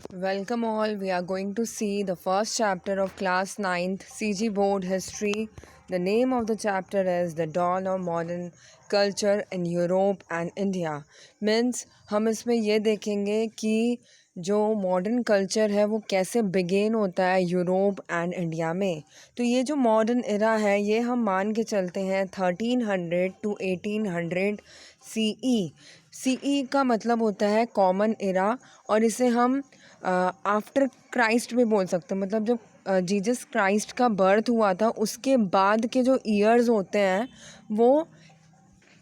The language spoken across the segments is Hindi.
Welcome all. We are going to see the first chapter of class 9th CG board history. The name of the chapter is The Dawn of Modern Culture in Europe and India. Means हम इसमें ये देखेंगे कि जो मॉडर्न कल्चर है वो कैसे बिगेन होता है यूरोप एंड इंडिया में। तो ये जो मॉडर्न एरा है ये हम मान के चलते हैं 1300 टू 1800 सीई। सीई का मतलब होता है कॉमन एरा, और इसे हम आफ्टर क्राइस्ट भी बोल सकते हैं। मतलब जब जीसस क्राइस्ट का बर्थ हुआ था उसके बाद के जो ईयर्स होते हैं वो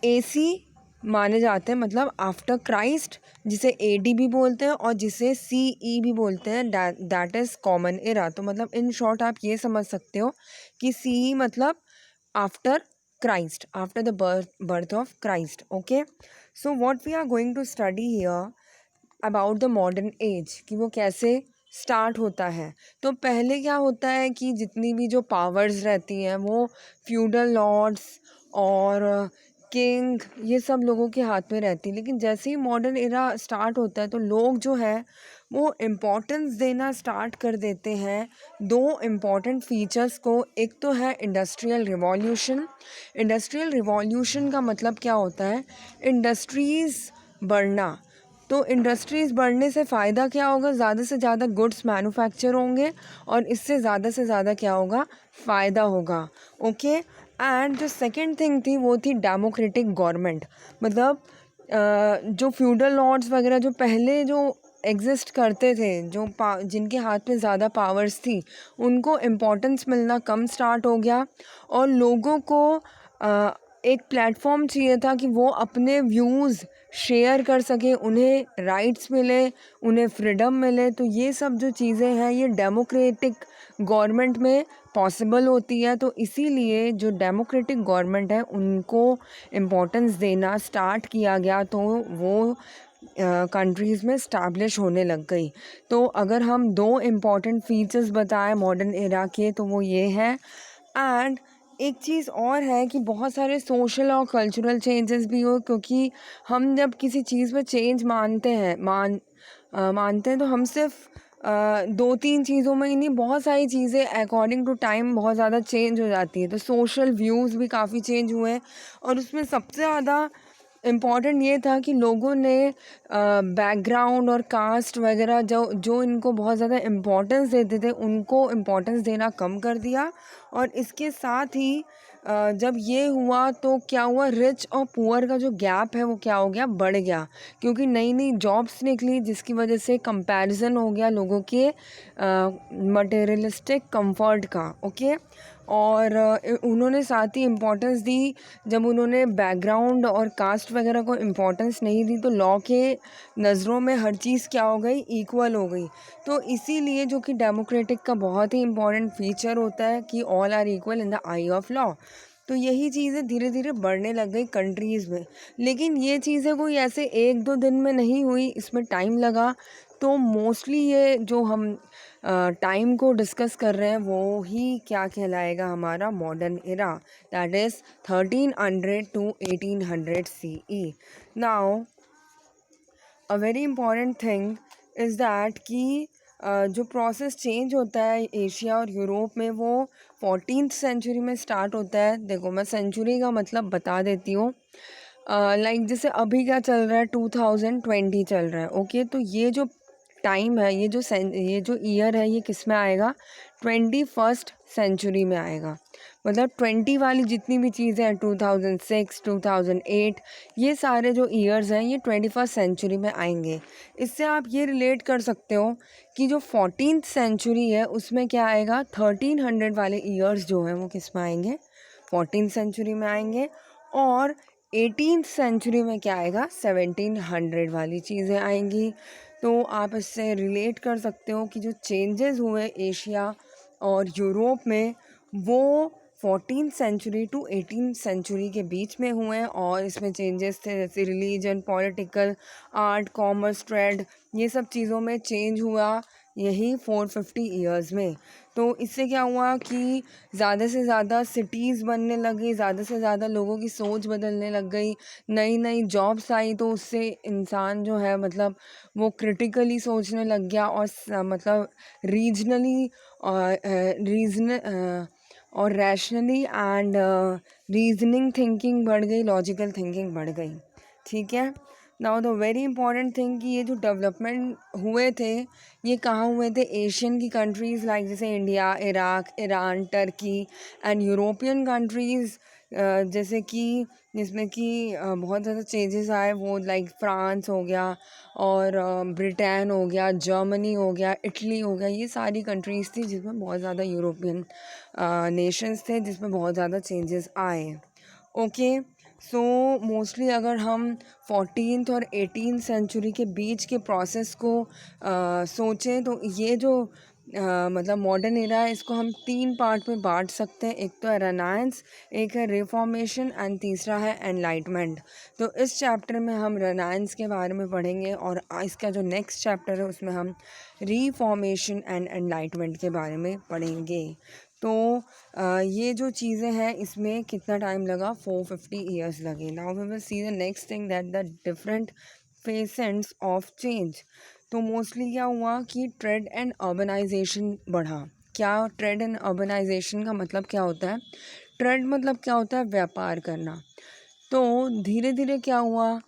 एसी माने जाते हैं, मतलब आफ्टर क्राइस्ट, जिसे एडी भी बोलते हैं और जिसे सीई भी बोलते हैं, दैट इज़ कॉमन एरा। तो मतलब इन शॉर्ट आप ये समझ सकते हो कि सीई मतलब after Christ, after the birth of Christ. Okay, so what we are going to study here about the modern age कि वो कैसे स्टार्ट होता है। तो पहले क्या होता है कि जितनी भी जो पावर्स रहती हैं वो फ्यूडल लॉर्ड्स और किंग ये सब लोगों के हाथ में रहती है। लेकिन जैसे ही मॉडर्न एरा स्टार्ट होता है तो लोग जो है वो इम्पोर्टेंस देना स्टार्ट कर देते हैं दो इम्पॉर्टेंट फीचर्स को। एक तो है इंडस्ट्रियल रिवॉल्यूशन। इंडस्ट्रियल रिवॉल्यूशन का मतलब क्या होता है? इंडस्ट्रीज़ बढ़ना। तो इंडस्ट्रीज़ बढ़ने से फ़ायदा क्या होगा? ज़्यादा से ज़्यादा गुड्स मैन्युफैक्चर होंगे और इससे ज़्यादा से ज़्यादा क्या होगा? फ़ायदा होगा। ओके, एंड जो सेकंड थिंग थी वो थी डेमोक्रेटिक गवर्नमेंट। मतलब जो फ्यूडल लॉर्ड्स वगैरह जो पहले जो एग्जिस्ट करते थे, जो जिनके हाथ में ज़्यादा पावर्स थी, उनको इम्पोर्टेंस मिलना कम स्टार्ट हो गया और लोगों को एक प्लेटफॉर्म चाहिए था कि वो अपने व्यूज़ शेयर कर सके, उन्हें राइट्स मिले, उन्हें फ्रीडम मिले। तो ये सब जो चीज़ें हैं ये डेमोक्रेटिक गवर्नमेंट में पॉसिबल होती है। तो इसीलिए जो डेमोक्रेटिक गवर्नमेंट है उनको इम्पोर्टेंस देना स्टार्ट किया गया, तो वो कंट्रीज़ में स्टैब्लिश होने लग गई। तो अगर हम दो इम्पॉर्टेंट फीचर्स बताएं मॉडर्न एरा के तो वो ये है। एंड एक चीज़ और है कि बहुत सारे सोशल और कल्चरल चेंजेस भी हो, क्योंकि हम जब किसी चीज़ में चेंज मानते हैं तो हम सिर्फ दो तीन चीज़ों में ही नहीं, बहुत सारी चीज़ें अकॉर्डिंग टू टाइम बहुत ज़्यादा चेंज हो जाती है। तो सोशल व्यूज़ भी काफ़ी चेंज हुए और उसमें सबसे ज़्यादा इम्पॉर्टेंट ये था कि लोगों ने बैकग्राउंड और कास्ट वगैरह जो जो इनको बहुत ज़्यादा इम्पोर्टेंस देते थे उनको इम्पोर्टेंस देना कम कर दिया। और इसके साथ ही जब ये हुआ तो क्या हुआ, रिच और पुअर का जो गैप है वो क्या हो गया, बढ़ गया, क्योंकि नई नई जॉब्स निकली जिसकी वजह से कंपैरिजन हो गया लोगों के मटेरियलिस्टिक कंफर्ट का। ओके, और उन्होंने साथ ही इम्पोर्टेंस दी। जब उन्होंने बैकग्राउंड और कास्ट वगैरह को इम्पोर्टेंस नहीं दी तो लॉ के नज़रों में हर चीज़ क्या हो गई, इक्वल हो गई। तो इसीलिए जो कि डेमोक्रेटिक का बहुत ही इम्पोर्टेंट फीचर होता है कि all are equal in the eye of law. तो यही चीज़ें धीरे धीरे बढ़ने लग गई कंट्रीज़ में। लेकिन ये चीज़ें कोई ऐसे एक दो दिन में नहीं हुई, इसमें टाइम लगा। तो मोस्टली ये जो हम टाइम को डिस्कस कर रहे हैं वो ही क्या कहलाएगा, हमारा modern era, that is 1300 to 1800 CE। Now a very important thing is that कि जो प्रोसेस चेंज होता है एशिया और यूरोप में वो 14th सेंचुरी में स्टार्ट होता है। देखो मैं सेंचुरी का मतलब बता देती हूँ। लाइक जैसे अभी क्या चल रहा है, 2020 चल रहा है। ओके, तो ये जो टाइम है, ये जो ईयर है ये किस में आएगा, 21st सेंचुरी में आएगा। मतलब 20 वाली जितनी भी चीज़ें हैं, 2006 2008, ये सारे जो ईयर्स हैं ये 21st सेंचुरी में आएंगे। इससे आप ये रिलेट कर सकते हो कि जो 14th सेंचुरी है उसमें क्या आएगा, 1300 वाले ईयर्स जो हैं वो किस में आएंगे, 14th सेंचुरी में आएंगे। और 18th सेंचुरी में क्या आएगा, 1700 वाली चीज़ें आएंगी। तो आप इससे रिलेट कर सकते हो कि जो चेंजेस हुए एशिया और यूरोप में वो 14th century to 18th century के बीच में हुए हैं, और इसमें चेंजेस थे जैसे religion, political, art, commerce, trade, ये सब चीज़ों में चेंज हुआ यही 450 ईयर्स में। तो इससे क्या हुआ कि ज़्यादा से ज़्यादा सिटीज़ बनने लगी, ज़्यादा से ज़्यादा लोगों की सोच बदलने लग गई, नई नई जॉब्स आई, तो उससे इंसान जो है मतलब वो क्रिटिकली सोचने लग गया, और मतलब रीजनली और रैशनली एंड रीजनिंग थिंकिंग बढ़ गई, लॉजिकल थिंकिंग बढ़ गई। ठीक है। Now the very important thing कि ये जो डेवलपमेंट हुए थे ये कहाँ हुए थे? एशियन की कंट्रीज़ लाइक जैसे India, Iraq, Iran, Turkey and European countries, जैसे कि जिसमें कि बहुत ज़्यादा चेंजेस आए, वो लाइक फ्रांस हो गया, और ब्रिटेन हो गया, जर्मनी हो गया, इटली हो गया, ये सारी कंट्रीज़ थी जिसमें बहुत ज़्यादा यूरोपियन नेशंस थे जिसमें बहुत ज़्यादा चेंजेस आए। ओके, सो मोस्टली अगर हम 14th और 18th सेंचुरी के बीच के प्रोसेस को सोचें तो ये जो मतलब मॉडर्न एरा है इसको हम 3 पार्ट में बांट सकते हैं। एक तो है रेनाइंस, एक है रिफॉर्मेशन एंड तीसरा है एनलाइटमेंट। तो इस चैप्टर में हम रेनाइंस के बारे में पढ़ेंगे, और इसका जो नेक्स्ट चैप्टर है उसमें हम रिफॉर्मेशन एंड एनलाइटमेंट के बारे में पढ़ेंगे। तो ये जो चीज़ें हैं इसमें कितना टाइम लगा? 450 ईयर्स लगे। Now we will see the next thing that the different facets of change. तो मोस्टली क्या हुआ कि ट्रेड एंड अर्बनाइजेशन बढ़ा। क्या ट्रेड एंड अर्बनाइजेशन का मतलब क्या होता है? ट्रेड मतलब क्या होता है? व्यापार करना। तो धीरे धीरे क्या हुआ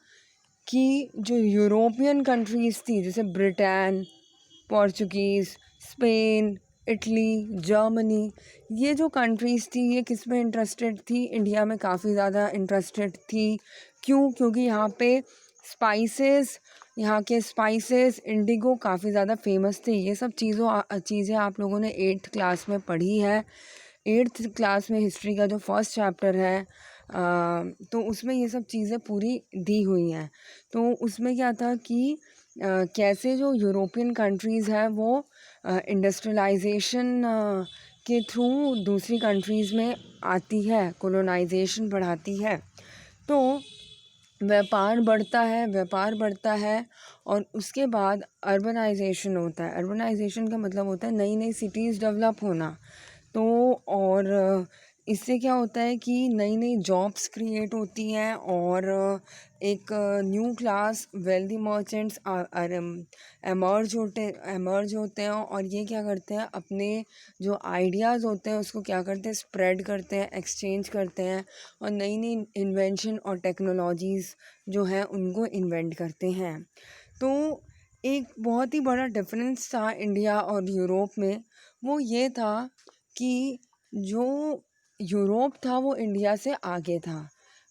कि जो यूरोपियन कंट्रीज़ थी जैसे Britain, Portuguese, Spain, Italy, Germany, ये जो कंट्रीज़ थी ये किस में इंटरेस्टेड थी? इंडिया में काफ़ी ज़्यादा इंटरेस्टेड थी। क्यों? क्योंकि यहाँ के स्पाइसेस, इंडिगो काफ़ी ज़्यादा फेमस थे। ये सब चीज़ें आप लोगों ने 8th क्लास में पढ़ी है। 8th क्लास में हिस्ट्री का जो फर्स्ट चैप्टर है तो उसमें ये सब चीज़ें पूरी दी हुई हैं। तो उसमें क्या था कि कैसे जो यूरोपियन कंट्रीज़ हैं वो इंडस्ट्रियलाइजेशन के थ्रू दूसरी कंट्रीज़ में आती है, कोलोनाइजेशन बढ़ाती है। तो व्यापार बढ़ता है, और उसके बाद अर्बनाइजेशन होता है। अर्बनाइजेशन का मतलब होता है नई नई सिटीज़ डेवलप होना। तो और इससे क्या होता है कि नई नई जॉब्स क्रिएट होती हैं, और एक new class wealthy merchants emerge होते हैं, और ये क्या करते हैं? अपने जो आइडियाज़ होते हैं उसको क्या करते हैं? स्प्रेड करते हैं, एक्सचेंज करते हैं, और नई नई इन्वेंशन और टेक्नोलॉजीज़ जो हैं उनको इन्वेंट करते हैं। तो एक बहुत ही बड़ा डिफरेंस था इंडिया और यूरोप में। वो ये था कि जो यूरोप था वो इंडिया से आगे था।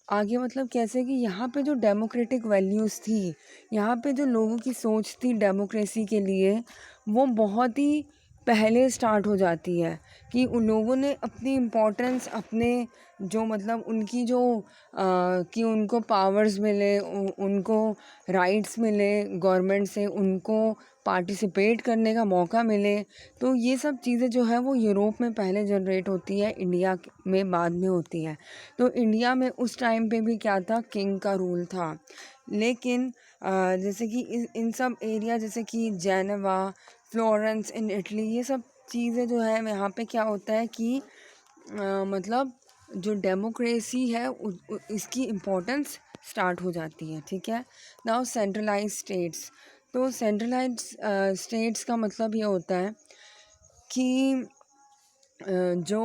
आगे मतलब कैसे? कि यहाँ पे जो डेमोक्रेटिक वैल्यूज़ थी, यहाँ पे जो लोगों की सोच थी डेमोक्रेसी के लिए, वो बहुत ही पहले स्टार्ट हो जाती है। कि उन लोगों ने अपनी इम्पोर्टेंस, अपने जो मतलब उनकी जो कि उनको पावर्स मिले, उनको राइट्स मिले गवर्नमेंट से, उनको पार्टिसिपेट करने का मौका मिले, तो ये सब चीज़ें जो है वो यूरोप में पहले जनरेट होती है, इंडिया में बाद में होती है। तो इंडिया में उस टाइम पे भी क्या था? किंग का रूल था। लेकिन जैसे कि इन सब एरिया जैसे कि जेनेवा, फ्लोरेंस इन इटली, ये सब चीज़ें जो है यहाँ पे क्या होता है कि मतलब जो डेमोक्रेसी है इसकी इम्पोर्टेंस स्टार्ट हो जाती है। ठीक है। Now centralise states. तो सेंट्रलाइज स्टेट्स का मतलब ये होता है कि जो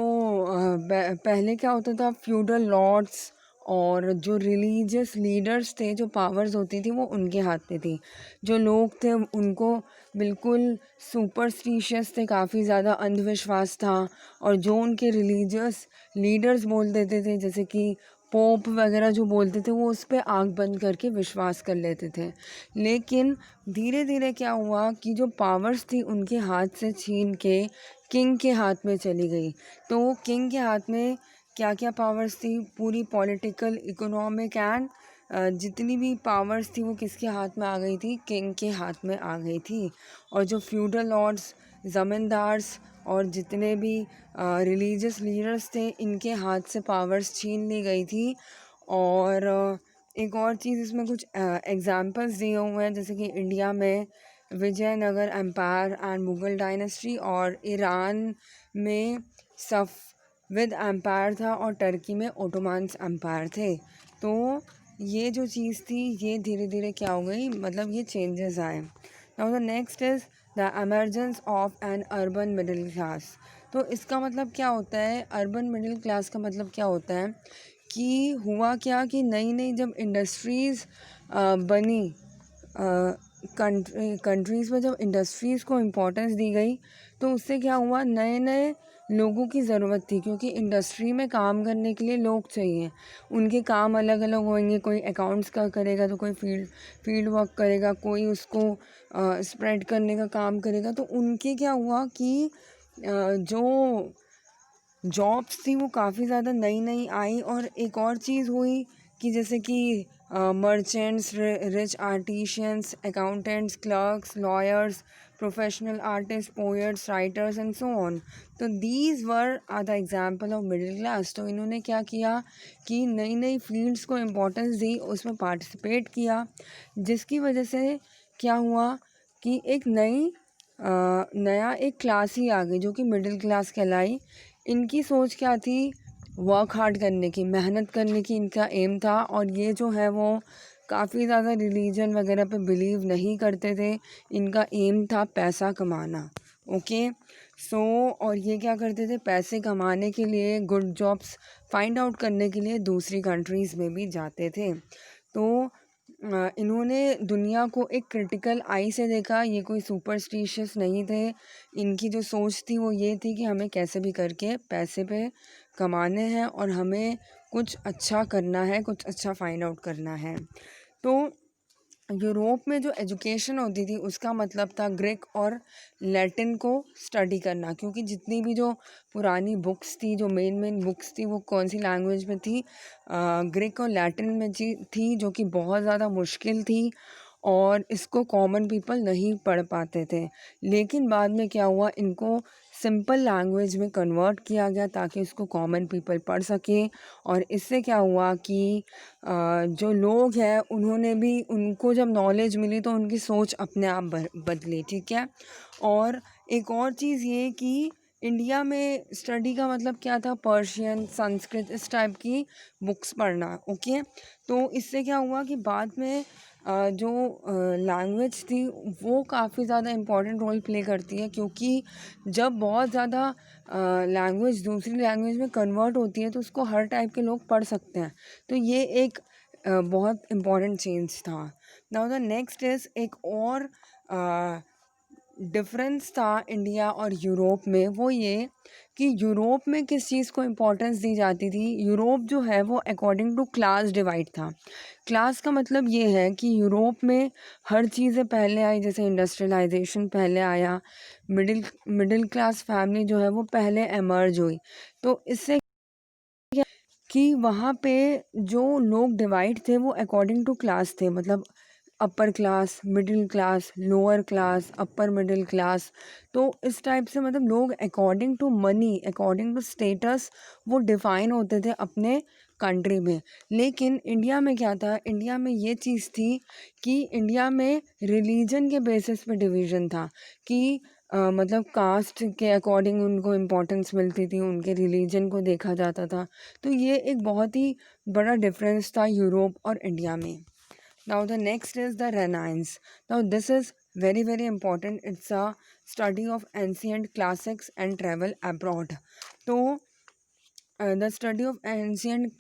पहले क्या होता था? फ्यूडल लॉर्ड्स और जो रिलीजियस लीडर्स थे, जो पावर्स होती थी वो उनके हाथ में थी। जो लोग थे उनको बिल्कुल सुपरस्टिशियस थे, काफ़ी ज़्यादा अंधविश्वास था, और जो उनके रिलीजियस लीडर्स बोल देते थे जैसे कि पोप वगैरह जो बोलते थे वो उस पर आँख बंद करके विश्वास कर लेते थे। लेकिन धीरे धीरे क्या हुआ कि जो पावर्स थी उनके हाथ से छीन के किंग के हाथ में चली गई। तो किंग के हाथ में क्या क्या पावर्स थी? पूरी पॉलिटिकल, इकोनॉमिक एंड जितनी भी पावर्स थी वो किसके हाथ में आ गई थी? किंग के हाथ में आ गई थी। और जो फ्यूडल लॉर्ड्स, ज़मींदार्स और जितने भी रिलीजियस लीडर्स थे इनके हाथ से पावर्स छीन ली गई थी। और एक और चीज़ इसमें कुछ एग्जांपल्स दिए हुए हैं, जैसे कि इंडिया में Vijayanagara empire and Mughal dynasty, और ईरान में सफविद एम्पायर था, और टर्की में ओटोमान्स एम्पायर थे। तो ये जो चीज़ थी ये धीरे धीरे क्या हो गई, मतलब ये चेंजेस आए। Now the next is the emergence of N urban middle class. तो इसका मतलब क्या होता है, अर्बन मिडिल क्लास का मतलब क्या होता है कि हुआ क्या कि नई नई जब इंडस्ट्रीज़ बनी, कंट्रीज़ में जब इंडस्ट्रीज़ को इम्पोर्टेंस दी गई तो उससे क्या हुआ, नए नए लोगों की ज़रूरत थी, क्योंकि इंडस्ट्री में काम करने के लिए लोग चाहिए। उनके काम अलग अलग होंगे, कोई अकाउंट्स का करेगा तो कोई फील्ड वर्क करेगा, कोई उसको स्प्रेड करने का काम करेगा। तो उनके क्या हुआ कि जो जॉब्स थी वो काफ़ी ज़्यादा नई नई आई। और एक और चीज़ हुई कि जैसे कि merchants, rich artisans, accountants, clerks, lawyers, professional artist, poets, writers and so on. तो these were are the example of middle class. तो इन्होंने क्या किया कि नई नई फील्ड्स को इम्पोर्टेंस दी, उसमें पार्टिसिपेट किया, जिसकी वजह से क्या हुआ कि एक नया एक क्लास ही आ गई जो कि मिडिल क्लास कहलाई। इनकी सोच क्या थी, वर्क हार्ड करने की, मेहनत करने की इनका एम था। और ये जो है वो काफ़ी ज़्यादा रिलीजन वगैरह पे बिलीव नहीं करते थे, इनका एम था पैसा कमाना। ओके सो और ये क्या करते थे, पैसे कमाने के लिए, गुड जॉब्स फाइंड आउट करने के लिए दूसरी कंट्रीज़ में भी जाते थे। तो इन्होंने दुनिया को एक क्रिटिकल आई से देखा, ये कोई सुपरस्टिशियस नहीं थे। इनकी जो सोच थी वो ये थी कि हमें कैसे भी करके पैसे पे कमाने हैं और हमें कुछ अच्छा करना है, कुछ अच्छा फाइंड आउट करना है। तो यूरोप में जो एजुकेशन होती थी उसका मतलब था ग्रीक और लैटिन को स्टडी करना, क्योंकि जितनी भी जो पुरानी बुक्स थी, जो मेन बुक्स थी, वो कौन सी लैंग्वेज में थी, ग्रीक और लैटिन में थी, जो कि बहुत ज़्यादा मुश्किल थी और इसको कॉमन पीपल नहीं पढ़ पाते थे। लेकिन बाद में क्या हुआ, इनको सिंपल लैंग्वेज में कन्वर्ट किया गया ताकि उसको कॉमन पीपल पढ़ सकें। और इससे क्या हुआ कि जो लोग हैं उन्होंने भी, उनको जब नॉलेज मिली तो उनकी सोच अपने आप बदली। ठीक है। और एक और चीज़ ये कि इंडिया में स्टडी का मतलब क्या था, पर्शियन, संस्कृत, इस टाइप की बुक्स पढ़ना। ओके तो इससे क्या हुआ कि बाद में जो लैंग्वेज थी वो काफ़ी ज़्यादा इम्पॉर्टेंट रोल प्ले करती है, क्योंकि जब बहुत ज़्यादा लैंग्वेज दूसरी लैंग्वेज में कन्वर्ट होती है तो उसको हर टाइप के लोग पढ़ सकते हैं। तो ये एक बहुत इम्पॉर्टेंट चेंज था। नाउ द नेक्स्ट इज़ एक और डिफरेंस था इंडिया और यूरोप में, वो ये कि यूरोप में किस चीज़ को इम्पोर्टेंस दी जाती थी। यूरोप जो है वो अकॉर्डिंग टू क्लास डिवाइड था। क्लास का मतलब ये है कि यूरोप में हर चीज़ें पहले आई, जैसे इंडस्ट्रियलाइजेशन पहले आया, मिडिल क्लास फैमिली जो है वो पहले एमर्ज हुई। तो इससे कि वहाँ पे जो लोग डिवाइड थे वो अकॉर्डिंग टू क्लास थे, मतलब upper class, middle class, lower class, upper middle class. तो इस टाइप से मतलब लोग according to money, according to status वो डिफाइन होते थे अपने कंट्री में। लेकिन इंडिया में क्या था, इंडिया में ये चीज़ थी कि इंडिया में रिलीजन के बेसिस पे डिवीज़न था कि मतलब कास्ट के अकॉर्डिंग उनको इम्पोर्टेंस मिलती थी, उनके रिलीजन को देखा जाता था। तो ये एक बहुत ही बड़ा डिफरेंस था यूरोप और इंडिया में। Now the next is the renaissance. Now this is very important. It's a study of ancient classics and travel abroad. तो the study of ancient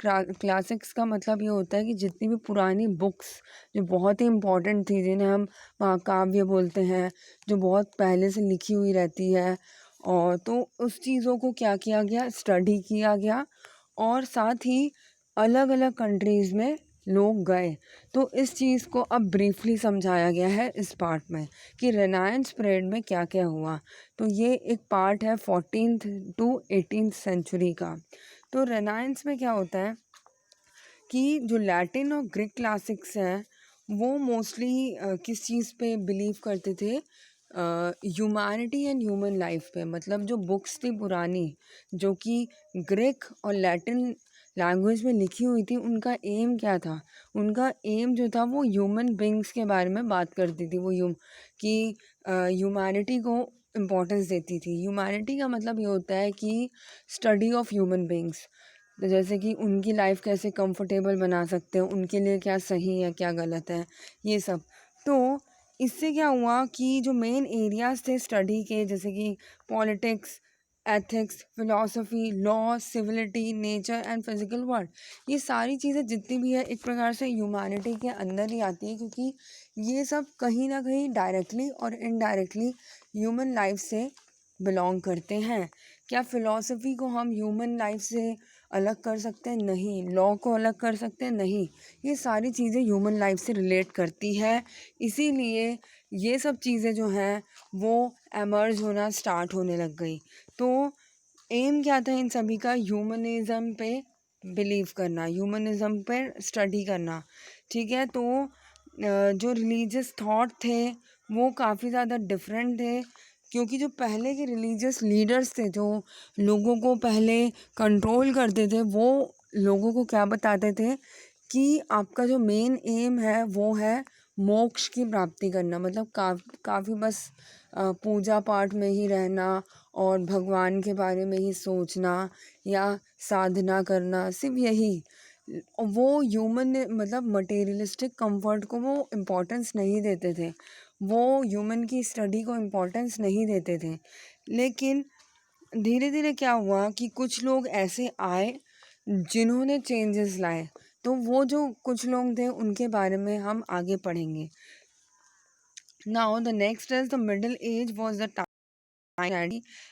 classics का मतलब ये होता है कि जितनी भी पुरानी बुक्स जो बहुत ही इम्पोर्टेंट थी, जिन्हें हम महाकाव्य बोलते हैं, जो बहुत पहले से लिखी हुई रहती है, और तो उस चीज़ों को क्या किया गया, स्टडी किया गया। और साथ ही अलग अलग कंट्रीज़ में लोग गए। तो इस चीज़ को अब ब्रीफली समझाया गया है इस पार्ट में कि रेनायंस पीरियड में क्या क्या हुआ। तो ये एक पार्ट है 14th to 18th सेंचुरी का। तो रेनायंस में क्या होता है कि जो लैटिन और ग्रीक क्लासिक्स हैं वो मोस्टली किस चीज़ पे बिलीव करते थे, ह्यूमैनिटी एंड ह्यूमन लाइफ पे, मतलब जो बुक्स थी पुरानी जो कि ग्रीक और लैटिन लैंग्वेज में लिखी हुई थी, उनका एम क्या था? उनका एम जो था वो ह्यूमन बींग्स के बारे में बात करती थी। वो कि ह्यूमैनिटी को इम्पोर्टेंस देती थी। ह्यूमैनिटी का मतलब ये होता है कि स्टडी ऑफ ह्यूमन बींग्स, तो जैसे कि उनकी लाइफ कैसे कंफर्टेबल बना सकते हैं, उनके लिए क्या सही है क्या गलत है, ये सब। तो इससे क्या हुआ कि जो मेन एरियाज थे स्टडी के, जैसे कि politics, ethics, philosophy, law, civility, nature and physical world, ये सारी चीज़ें जितनी भी है एक प्रकार से ह्यूमैनिटी के अंदर ही आती है, क्योंकि ये सब कहीं ना कहीं डायरेक्टली और इनडायरेक्टली ह्यूमन लाइफ से बिलोंग करते हैं। क्या फ़िलॉसफी को हम ह्यूमन लाइफ से अलग कर सकते हैं? नहीं। लॉ को अलग कर सकते हैं? नहीं। ये सारी चीज़ें ह्यूमन लाइफ से रिलेट करती है, इसीलिए ये सब चीज़ें जो हैं वो एमर्ज होना स्टार्ट होने लग गई। तो एम क्या था इन सभी का? ह्यूमनिज़्म पे बिलीव करना, ह्यूमनिज़्म पे स्टडी करना, ठीक है। तो जो रिलीजियस थॉट थे वो काफ़ी ज़्यादा डिफरेंट थे, क्योंकि जो पहले के रिलीजियस लीडर्स थे जो लोगों को पहले कंट्रोल करते थे, वो लोगों को क्या बताते थे कि आपका जो मेन एम है वो है मोक्ष की प्राप्ति करना, मतलब काफ़ी बस पूजा पाठ में ही रहना और भगवान के बारे में ही सोचना या साधना करना, सिर्फ यही। वो ह्यूमन मतलब मटेरियलिस्टिक कंफर्ट को वो इम्पोर्टेंस नहीं देते थे, वो ह्यूमन की स्टडी को इम्पोर्टेंस नहीं देते थे। लेकिन धीरे धीरे क्या हुआ कि कुछ लोग ऐसे आए जिन्होंने चेंजेस लाए, तो वो जो कुछ लोग थे उनके बारे में हम आगे पढ़ेंगे। Now the next is the middle age was the time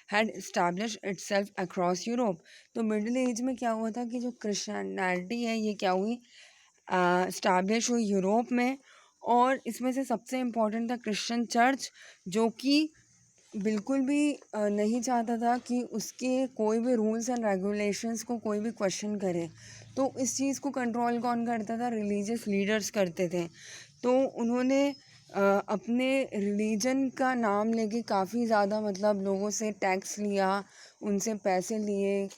had established itself across Europe. तो मिडिल एज में क्या हुआ था कि जो क्रिश्चियनिटी है ये क्या हुई, इस्टेब्लिश हुई यूरोप में। और इसमें से सबसे इम्पोर्टेंट था क्रिश्चियन चर्च, जो कि बिल्कुल भी नहीं चाहता था कि उसके कोई भी रूल्स एंड रेगुलेशंस को कोई भी क्वेश्चन करे। तो इस चीज़ को कंट्रोल कौन करता था? रिलीजियस लीडर्स करते थे। तो उन्होंने अपने रिलीजन का नाम लेके काफ़ी ज़्यादा मतलब लोगों से टैक्स लिया, उनसे पैसे लिए।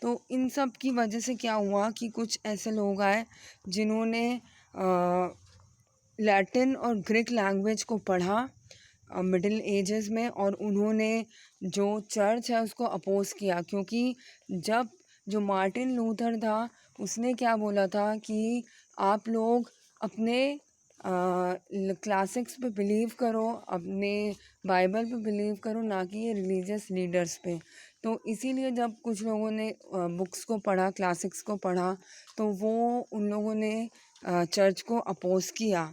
तो इन सब की वजह से क्या हुआ कि कुछ ऐसे लोग आए जिन्होंने लैटिन और ग्रीक लैंग्वेज को पढ़ा मिडिल एजेस में, और उन्होंने जो चर्च है उसको अपोज किया। क्योंकि जब जो मार्टिन लूथर था उसने क्या बोला था कि आप लोग अपने क्लासिक्स पे बिलीव करो, अपने बाइबल पे बिलीव करो, ना कि ये रिलीजियस लीडर्स पे। तो इसीलिए जब कुछ लोगों ने बुक्स को पढ़ा, क्लासिक्स को पढ़ा, तो वो उन लोगों ने चर्च को अपोज किया।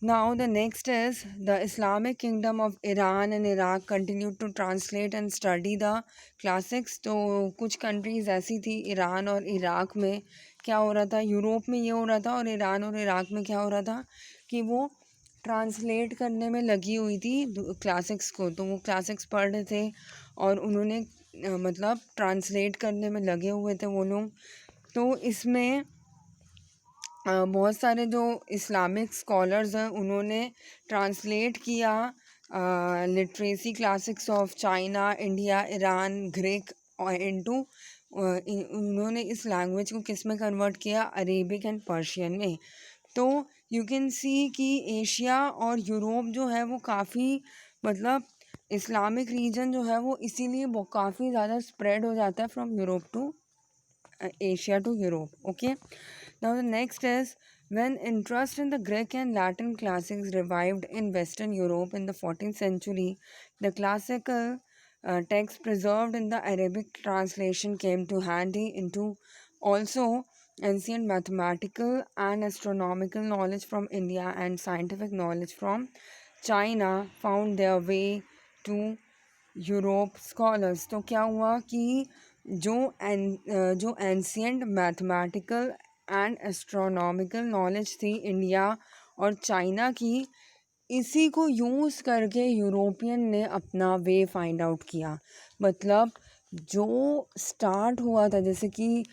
Now the next is the Islamic Kingdom of Iran and Iraq continued to translate and study the classics। तो कुछ कंट्रीज़ ऐसी थी ईरान और इराक में क्या हो रहा था, यूरोप में ये हो रहा था और ईरान और इराक में क्या हो रहा था कि वो ट्रांसलेट करने में लगी हुई थी क्लासिक्स को। तो वो क्लासिक्स पढ़ रहे थे और उन्होंने मतलब ट्रांसलेट करने में लगे हुए थे वो लोग। तो इसमें बहुत सारे जो इस्लामिक स्कॉलर्स हैं उन्होंने ट्रांसलेट किया literacy classics of China, India, Iran, Greek और इनटू उन्होंने इस लैंग्वेज को किस में कन्वर्ट किया? अरेबिक एंड पर्शियन में। तो यू कैन सी कि एशिया और यूरोप जो है वो काफ़ी मतलब इस्लामिक रीजन जो है वो इसीलिए वो काफ़ी ज़्यादा स्प्रेड हो जाता है from Europe to Asia to Europe. Okay. Now the next is when interest in the Greek and Latin classics revived in Western Europe in the 14th century, the classical texts preserved in the Arabic translation came to handy into also ancient mathematical and astronomical knowledge from India and scientific knowledge from China found their way to Europe scholars. तो क्या हुआ कि जो ancient mathematical and astronomical knowledge थी इंडिया और चाइना की, इसी को यूज़ करके यूरोपियन ने अपना वे फाइंड आउट किया। मतलब जो स्टार्ट हुआ था, जैसे कि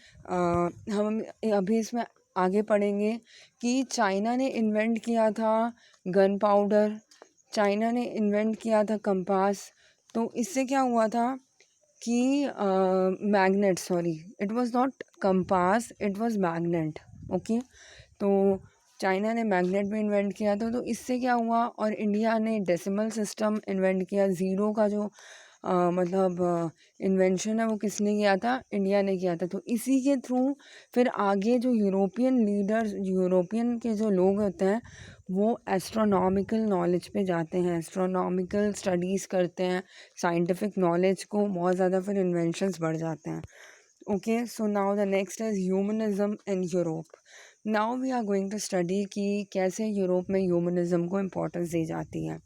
हम अभी इसमें आगे पढ़ेंगे कि चाइना ने इन्वेंट किया था गन पाउडर, चाइना ने इन्वेंट किया था कंपास। तो इससे क्या हुआ था कि magnet, sorry, it was not compass, it was magnet. Okay, तो चाइना ने मैग्नेट भी इन्वेंट किया था। तो इससे क्या हुआ, और इंडिया ने डेसिमल सिस्टम इन्वेंट किया। ज़ीरो का जो मतलब इन्वेंशन है वो किसने किया था, इंडिया ने किया था। तो इसी के थ्रू फिर आगे जो यूरोपियन लीडर्स, यूरोपियन के जो लोग होते हैं वो एस्ट्रोनॉमिकल नॉलेज पे जाते हैं, एस्ट्रोनॉमिकल स्टडीज़ करते हैं, साइंटिफिक नॉलेज को बहुत ज़्यादा फिर इन्वेंशंस बढ़ जाते हैं। Okay, so now the next is humanism in Europe. Now we are going to study कि कैसे यूरोप में ह्यूमनिज्म को इम्पोर्टेंस दी जाती है।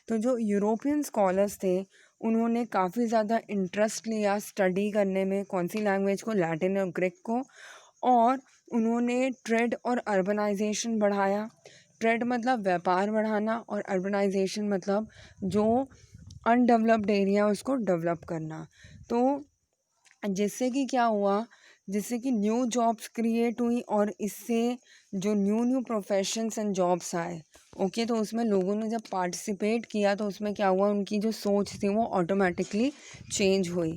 तो जो यूरोपियन स्कॉलर्स थे उन्होंने काफ़ी ज़्यादा इंटरेस्ट लिया स्टडी करने में, कौन सी लैंग्वेज को, लैटिन और ग्रीक को। और उन्होंने ट्रेड और अर्बनाइजेशन बढ़ाया। ट्रेड मतलब व्यापार बढ़ाना, और अर्बनाइजेशन मतलब जो अनडेवलप्ड एरिया उसको डेवलप करना। तो जिससे कि क्या हुआ, जिससे कि न्यू जॉब्स क्रिएट हुई, और इससे जो new new professions and jobs आए। ओके, तो उसमें लोगों ने जब पार्टिसिपेट किया तो उसमें क्या हुआ, उनकी जो सोच थी वो ऑटोमेटिकली चेंज हुई।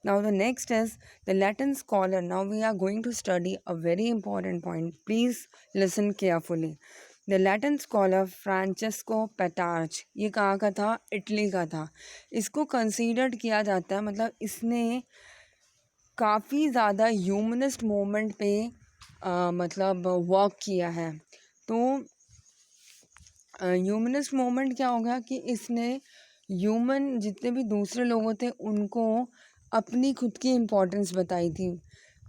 Now the next is the Latin scholar. Now we are going to study a very important point, please listen carefully. The Latin scholar Francesco Petrarch, ये कहाँ का था, इटली का था। इसको कंसीडर्ड किया जाता है, मतलब इसने काफ़ी ज़्यादा ह्यूमनिस्ट मूवमेंट पे मतलब वर्क किया है। तो ह्यूमनिस्ट मूवमेंट क्या हो गया कि इसने ह्यूमन जितने भी दूसरे लोग थे उनको अपनी खुद की इम्पोर्टेंस बताई थी,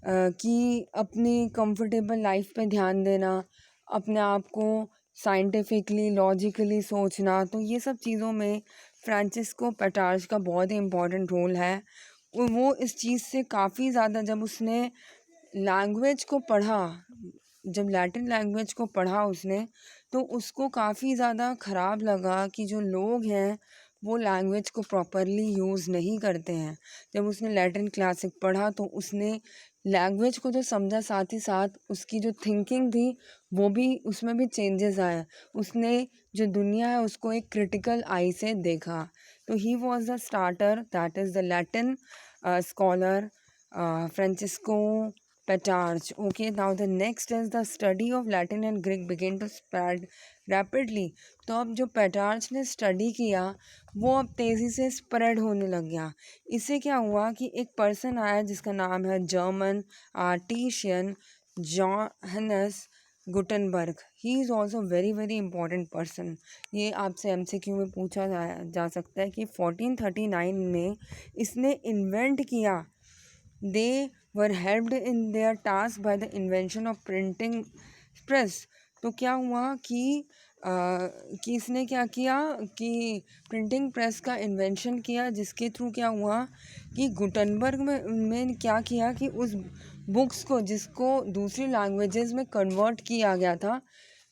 कि अपनी कंफर्टेबल लाइफ पे ध्यान देना, अपने आप को साइंटिफिकली लॉजिकली सोचना। तो ये सब चीज़ों में फ्रांसिस्को पेटार्च का बहुत ही इम्पोर्टेंट रोल है। वो इस चीज़ से काफ़ी ज़्यादा, जब उसने लैंग्वेज को पढ़ा, जब लैटिन लैंग्वेज को पढ़ा उसने, तो उसको काफ़ी ज़्यादा ख़राब लगा कि जो लोग हैं वो लैंग्वेज को प्रॉपरली यूज़ नहीं करते हैं। जब उसने लैटिन क्लासिक पढ़ा तो उसने लैंग्वेज को तो समझा, साथ ही साथ उसकी जो थिंकिंग थी वो भी, उसमें भी चेंजेस आए। उसने जो दुनिया है उसको एक क्रिटिकल आई से देखा। तो he was the starter, that is the Latin scholar Francisco Petrarch. Okay, now the next is the study of Latin and Greek began to spread rapidly. तो अब जो पेटार्च ने स्टडी किया वो अब तेज़ी से स्प्रेड होने लग गया। इससे क्या हुआ कि एक पर्सन आया जिसका नाम है German artisan Johannes Gutenberg. He is also very very important person. ये आपसे एमसीक्यू में पूछा जा सकता है कि 1439 में इसने इन्वेंट किया। They were helped in their task by the invention of printing press. तो क्या हुआ कि इसने क्या किया कि प्रिंटिंग प्रेस का इन्वेंशन किया, जिसके थ्रू क्या हुआ कि गुटनबर्ग में क्या किया कि उस बुक्स को, जिसको दूसरी लैंग्वेजेस में कन्वर्ट किया गया था,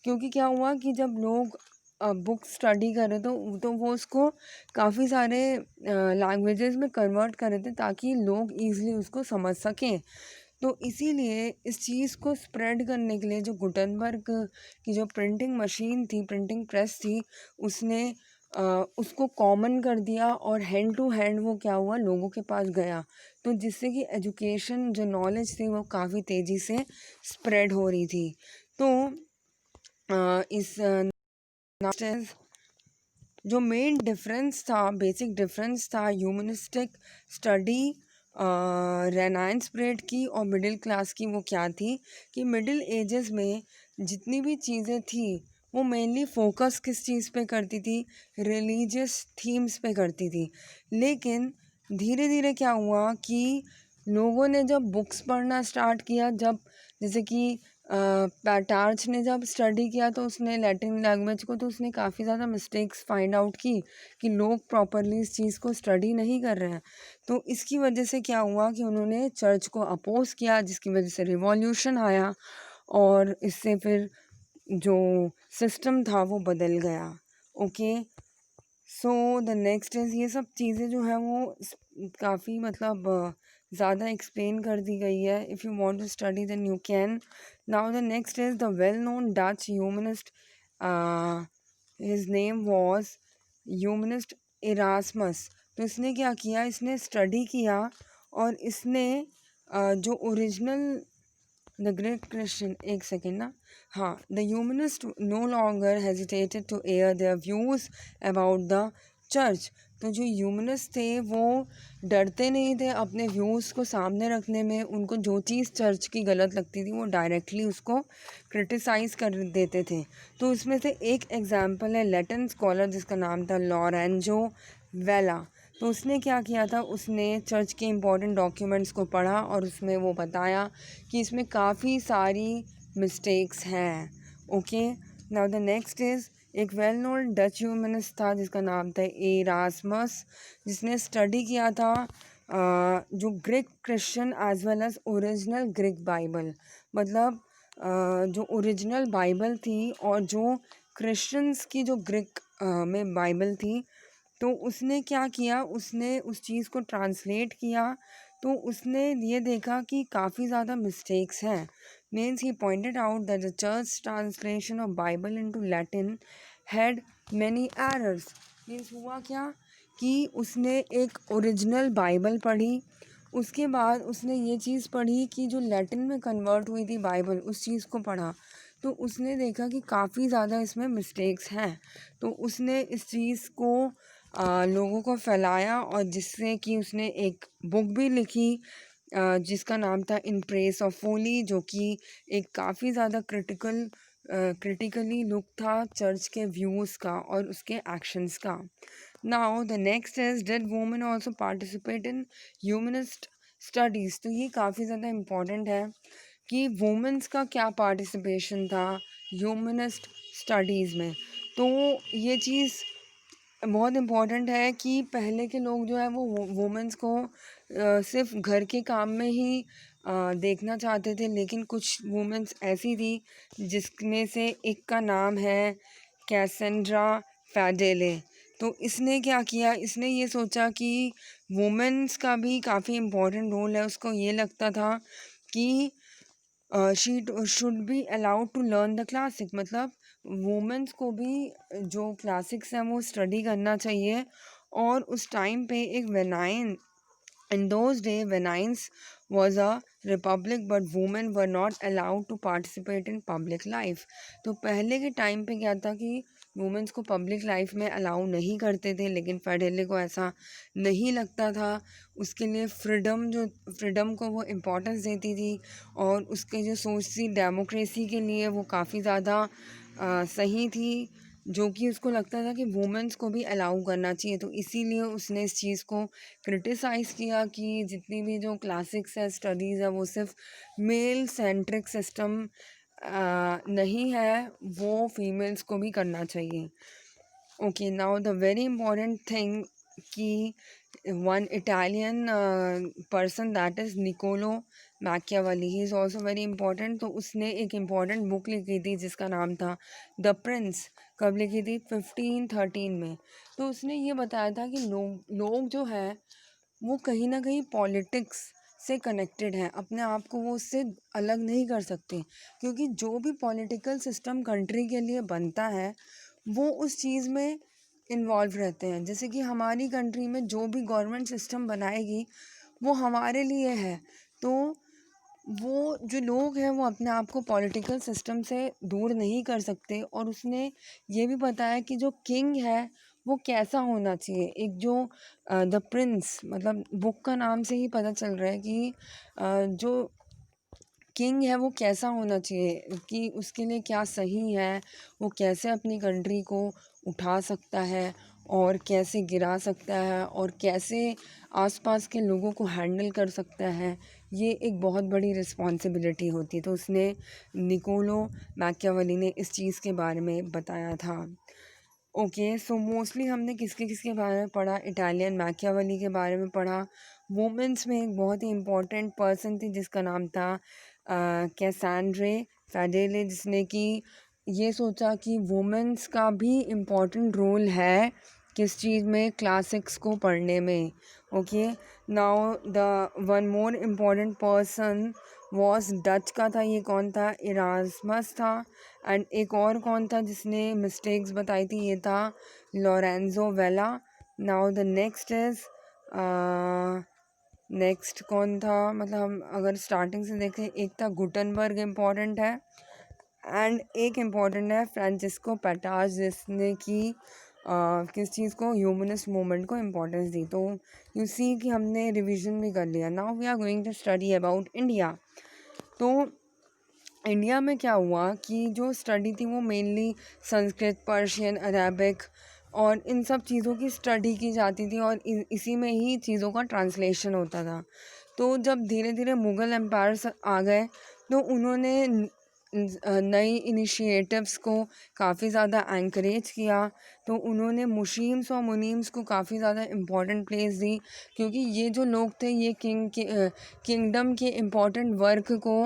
क्योंकि क्या हुआ कि जब लोग बुक स्टडी कर रहे तो वो उसको काफ़ी सारे लैंग्वेजेस में कन्वर्ट कर रहे थे ताकि लोग ईज़िली उसको समझ सकें। तो इसीलिए इस चीज़ को स्प्रेड करने के लिए जो गुटनबर्ग की जो प्रिंटिंग मशीन थी, प्रिंटिंग प्रेस थी, उसने उसको कॉमन कर दिया, और हैंड टू हैंड वो क्या हुआ, लोगों के पास गया। तो जिससे कि एजुकेशन, जो नॉलेज थी वो काफ़ी तेज़ी से स्प्रेड हो रही थी। तो इस जो मेन डिफरेंस था, बेसिक डिफरेंस था ह्यूमनिस्टिक स्टडी रेनाइंस पीरियड की और मिडिल क्लास की, वो क्या थी कि मिडिल एजेस में जितनी भी चीज़ें थी वो मेनली फोकस किस चीज़ पे करती थी, रिलीजियस थीम्स पे करती थी। लेकिन धीरे धीरे क्या हुआ कि लोगों ने जब बुक्स पढ़ना स्टार्ट किया, जब जैसे कि पैटार्च ने जब स्टडी किया तो उसने लैटिन लैंग्वेज को, तो उसने काफ़ी ज़्यादा मिस्टेक्स फाइंड आउट की कि लोग प्रॉपरली इस चीज़ को स्टडी नहीं कर रहे हैं। तो इसकी वजह से क्या हुआ कि उन्होंने चर्च को अपोज किया, जिसकी वजह से रिवॉल्यूशन आया, और इससे फिर जो सिस्टम था वो बदल गया। Okay, so the next is, ये सब चीज़ें जो है वो काफ़ी मतलब ज़्यादा एक्सप्लेन कर दी गई है। If you want to study then you can. Now the next is the well known Dutch humanist, his name was humanist Erasmus. तो इसने क्या किया, इसने स्टडी किया और इसने जो ओरिजिनल द ग्रेट क्रिश्चियन, एक सेकेंड ना, हाँ, the humanist no longer hesitated to air their views about the church. तो जो ह्यूमनिस्ट थे वो डरते नहीं थे अपने व्यूज़ को सामने रखने में। उनको जो चीज़ चर्च की गलत लगती थी वो डायरेक्टली उसको क्रिटिसाइज़ कर देते थे। तो इसमें से एक एग्जांपल है लैटिन स्कॉलर जिसका नाम था लॉरेंजो वेला। तो उसने क्या किया था, उसने चर्च के इम्पोर्टेंट डॉक्यूमेंट्स को पढ़ा और उसमें वो बताया कि इसमें काफ़ी सारी मिस्टेक्स हैं। Okay, now the next is एक वेल नोन डच ह्यूमनिस्ट था जिसका नाम था एरास्मस, जिसने स्टडी किया था जो Greek Christian as well as original Greek Bible, मतलब जो ओरिजिनल बाइबल थी और जो क्रिश्चियंस की जो ग्रीक में बाइबल थी। तो उसने क्या किया, उसने उस चीज़ को ट्रांसलेट किया। तो उसने ये देखा कि काफ़ी ज़्यादा मिस्टेक्स हैं। Means he pointed out that the church translation of Bible into Latin had many errors. Means हुआ क्या कि उसने एक ओरिजिनल बाइबल पढ़ी, उसके बाद उसने ये चीज़ पढ़ी कि जो लैटिन में कन्वर्ट हुई थी बाइबल, उस चीज़ को पढ़ा। तो उसने देखा कि काफ़ी ज़्यादा इसमें मिस्टेक्स हैं। तो उसने इस चीज़ को लोगों को फैलाया और जिससे कि उसने एक बुक भी लिखी जिसका नाम था इन प्रेस ऑफ फोली, जो कि एक काफ़ी ज़्यादा क्रिटिकली लुक था चर्च के व्यूज़ का और उसके एक्शंस का। Now the next is did women also participate in humanist studies. तो ये काफ़ी ज़्यादा इम्पोर्टेंट है कि वुमेन्स का क्या पार्टिसिपेशन था ह्यूमनिस्ट स्टडीज़ में। तो ये चीज़ बहुत इम्पॉर्टेंट है कि पहले के लोग जो है वो वुमेन्स को सिर्फ घर के काम में ही देखना चाहते थे, लेकिन कुछ वुमेन्स ऐसी थी जिसमें से एक का नाम है कैसेंड्रा फैडेले। तो इसने क्या किया, इसने ये सोचा कि वुमेन्स का भी काफ़ी इम्पोर्टेंट रोल है। उसको ये लगता था कि she should be allowed to learn the classic, मतलब वुमेन्स को भी जो क्लासिक्स हैं वो स्टडी करना चाहिए। और उस टाइम पे एक वेनाइन, in those days Venice was a republic but women were not allowed to participate in public life। तो पहले के टाइम पे क्या था कि वुमेंस को पब्लिक लाइफ में अलाउ नहीं करते थे, लेकिन फेडेले को ऐसा नहीं लगता था। उसके लिए फ्रीडम को वो इम्पोर्टेंस देती थी और उसके जो सोच थी डेमोक्रेसी के लिए वो काफ़ी ज़्यादा सही थी, जो कि उसको लगता था कि वुमेन्स को भी अलाउ करना चाहिए। तो इसीलिए उसने इस चीज़ को क्रिटिसाइज़ किया कि जितनी भी जो क्लासिक्स है स्टडीज़ है वो सिर्फ मेल सेंट्रिक सिस्टम नहीं है, वो फीमेल्स को भी करना चाहिए। Okay, now the very important thing कि one Italian person that is Niccolo Machiavelli, he is also very important. तो उसने एक इम्पॉर्टेंट बुक लिखी थी जिसका नाम था द प्रिंस। कब लिखी थी? 1513 में। तो उसने ये बताया था कि लोग जो है वो कहीं ना कहीं पॉलिटिक्स से कनेक्टेड है, अपने आप को वो उससे अलग नहीं कर सकते, क्योंकि जो भी पॉलिटिकल सिस्टम कंट्री के लिए बनता है वो उस चीज़ में इन्वॉल्व रहते हैं। जैसे कि हमारी कंट्री में जो भी गवर्नमेंट सिस्टम बनाएगी वो हमारे लिए है। तो वो जो लोग हैं वो अपने आप को पॉलिटिकल सिस्टम से दूर नहीं कर सकते। और उसने ये भी बताया कि जो किंग है वो कैसा होना चाहिए। एक जो द प्रिंस, मतलब बुक का नाम से ही पता चल रहा है कि जो किंग है वो कैसा होना चाहिए, कि उसके लिए क्या सही है, वो कैसे अपनी कंट्री को उठा सकता है और कैसे गिरा सकता है और कैसे आसपास के लोगों को हैंडल कर सकता है। ये एक बहुत बड़ी रिस्पॉन्सिबिलिटी होती है। तो उसने निकोलो मैकियावेली ने इस चीज़ के बारे में बताया था। ओके, सो मोस्टली हमने किसके किसके बारे में पढ़ा? इटालियन मैकियावेली के बारे में पढ़ा। वुमेन्स में एक बहुत ही इम्पोर्टेंट पर्सन थी जिसका नाम था कैसांड्रे फेडेले, जिसने कि ये सोचा कि वुमेन्स का भी इम्पोर्टेंट रोल है किस चीज़ में? क्लासिक्स को पढ़ने में। Okay, now the one more important person was Dutch का था, ये कौन था? इरास्मस था। एंड एक और कौन था जिसने मिस्टेक्स बताई थी? ये था लॉरेंजो वेला। Now the next is next कौन था? मतलब हम अगर स्टार्टिंग से देखें, एक था गुटनबर्ग इम्पॉर्टेंट है, एंड एक इम्पॉर्टेंट है फ्रांसिस्को पैटाज, जिसने कि किस चीज़ को? ह्यूमनिस्ट मूवमेंट को इम्पोर्टेंस दी। तो यू सी कि हमने रिवीजन भी कर लिया। Now we are going to study about India. तो इंडिया में क्या हुआ कि जो स्टडी थी वो मेनली संस्कृत, पर्शियन, अरेबिक और इन सब चीज़ों की स्टडी की जाती थी, और इसी में ही चीज़ों का ट्रांसलेशन होता था। तो जब धीरे धीरे मुग़ल एम्पायर्स आ गए तो उन्होंने नई इनिशिएटिव्स को काफ़ी ज़्यादा एनकरेज किया। तो उन्होंने मुशीम्स और मुनीम्स को काफ़ी ज़्यादा इम्पॉर्टेंट प्लेस दी, क्योंकि ये जो लोग थे ये किंगडम के इम्पॉर्टेंट वर्क को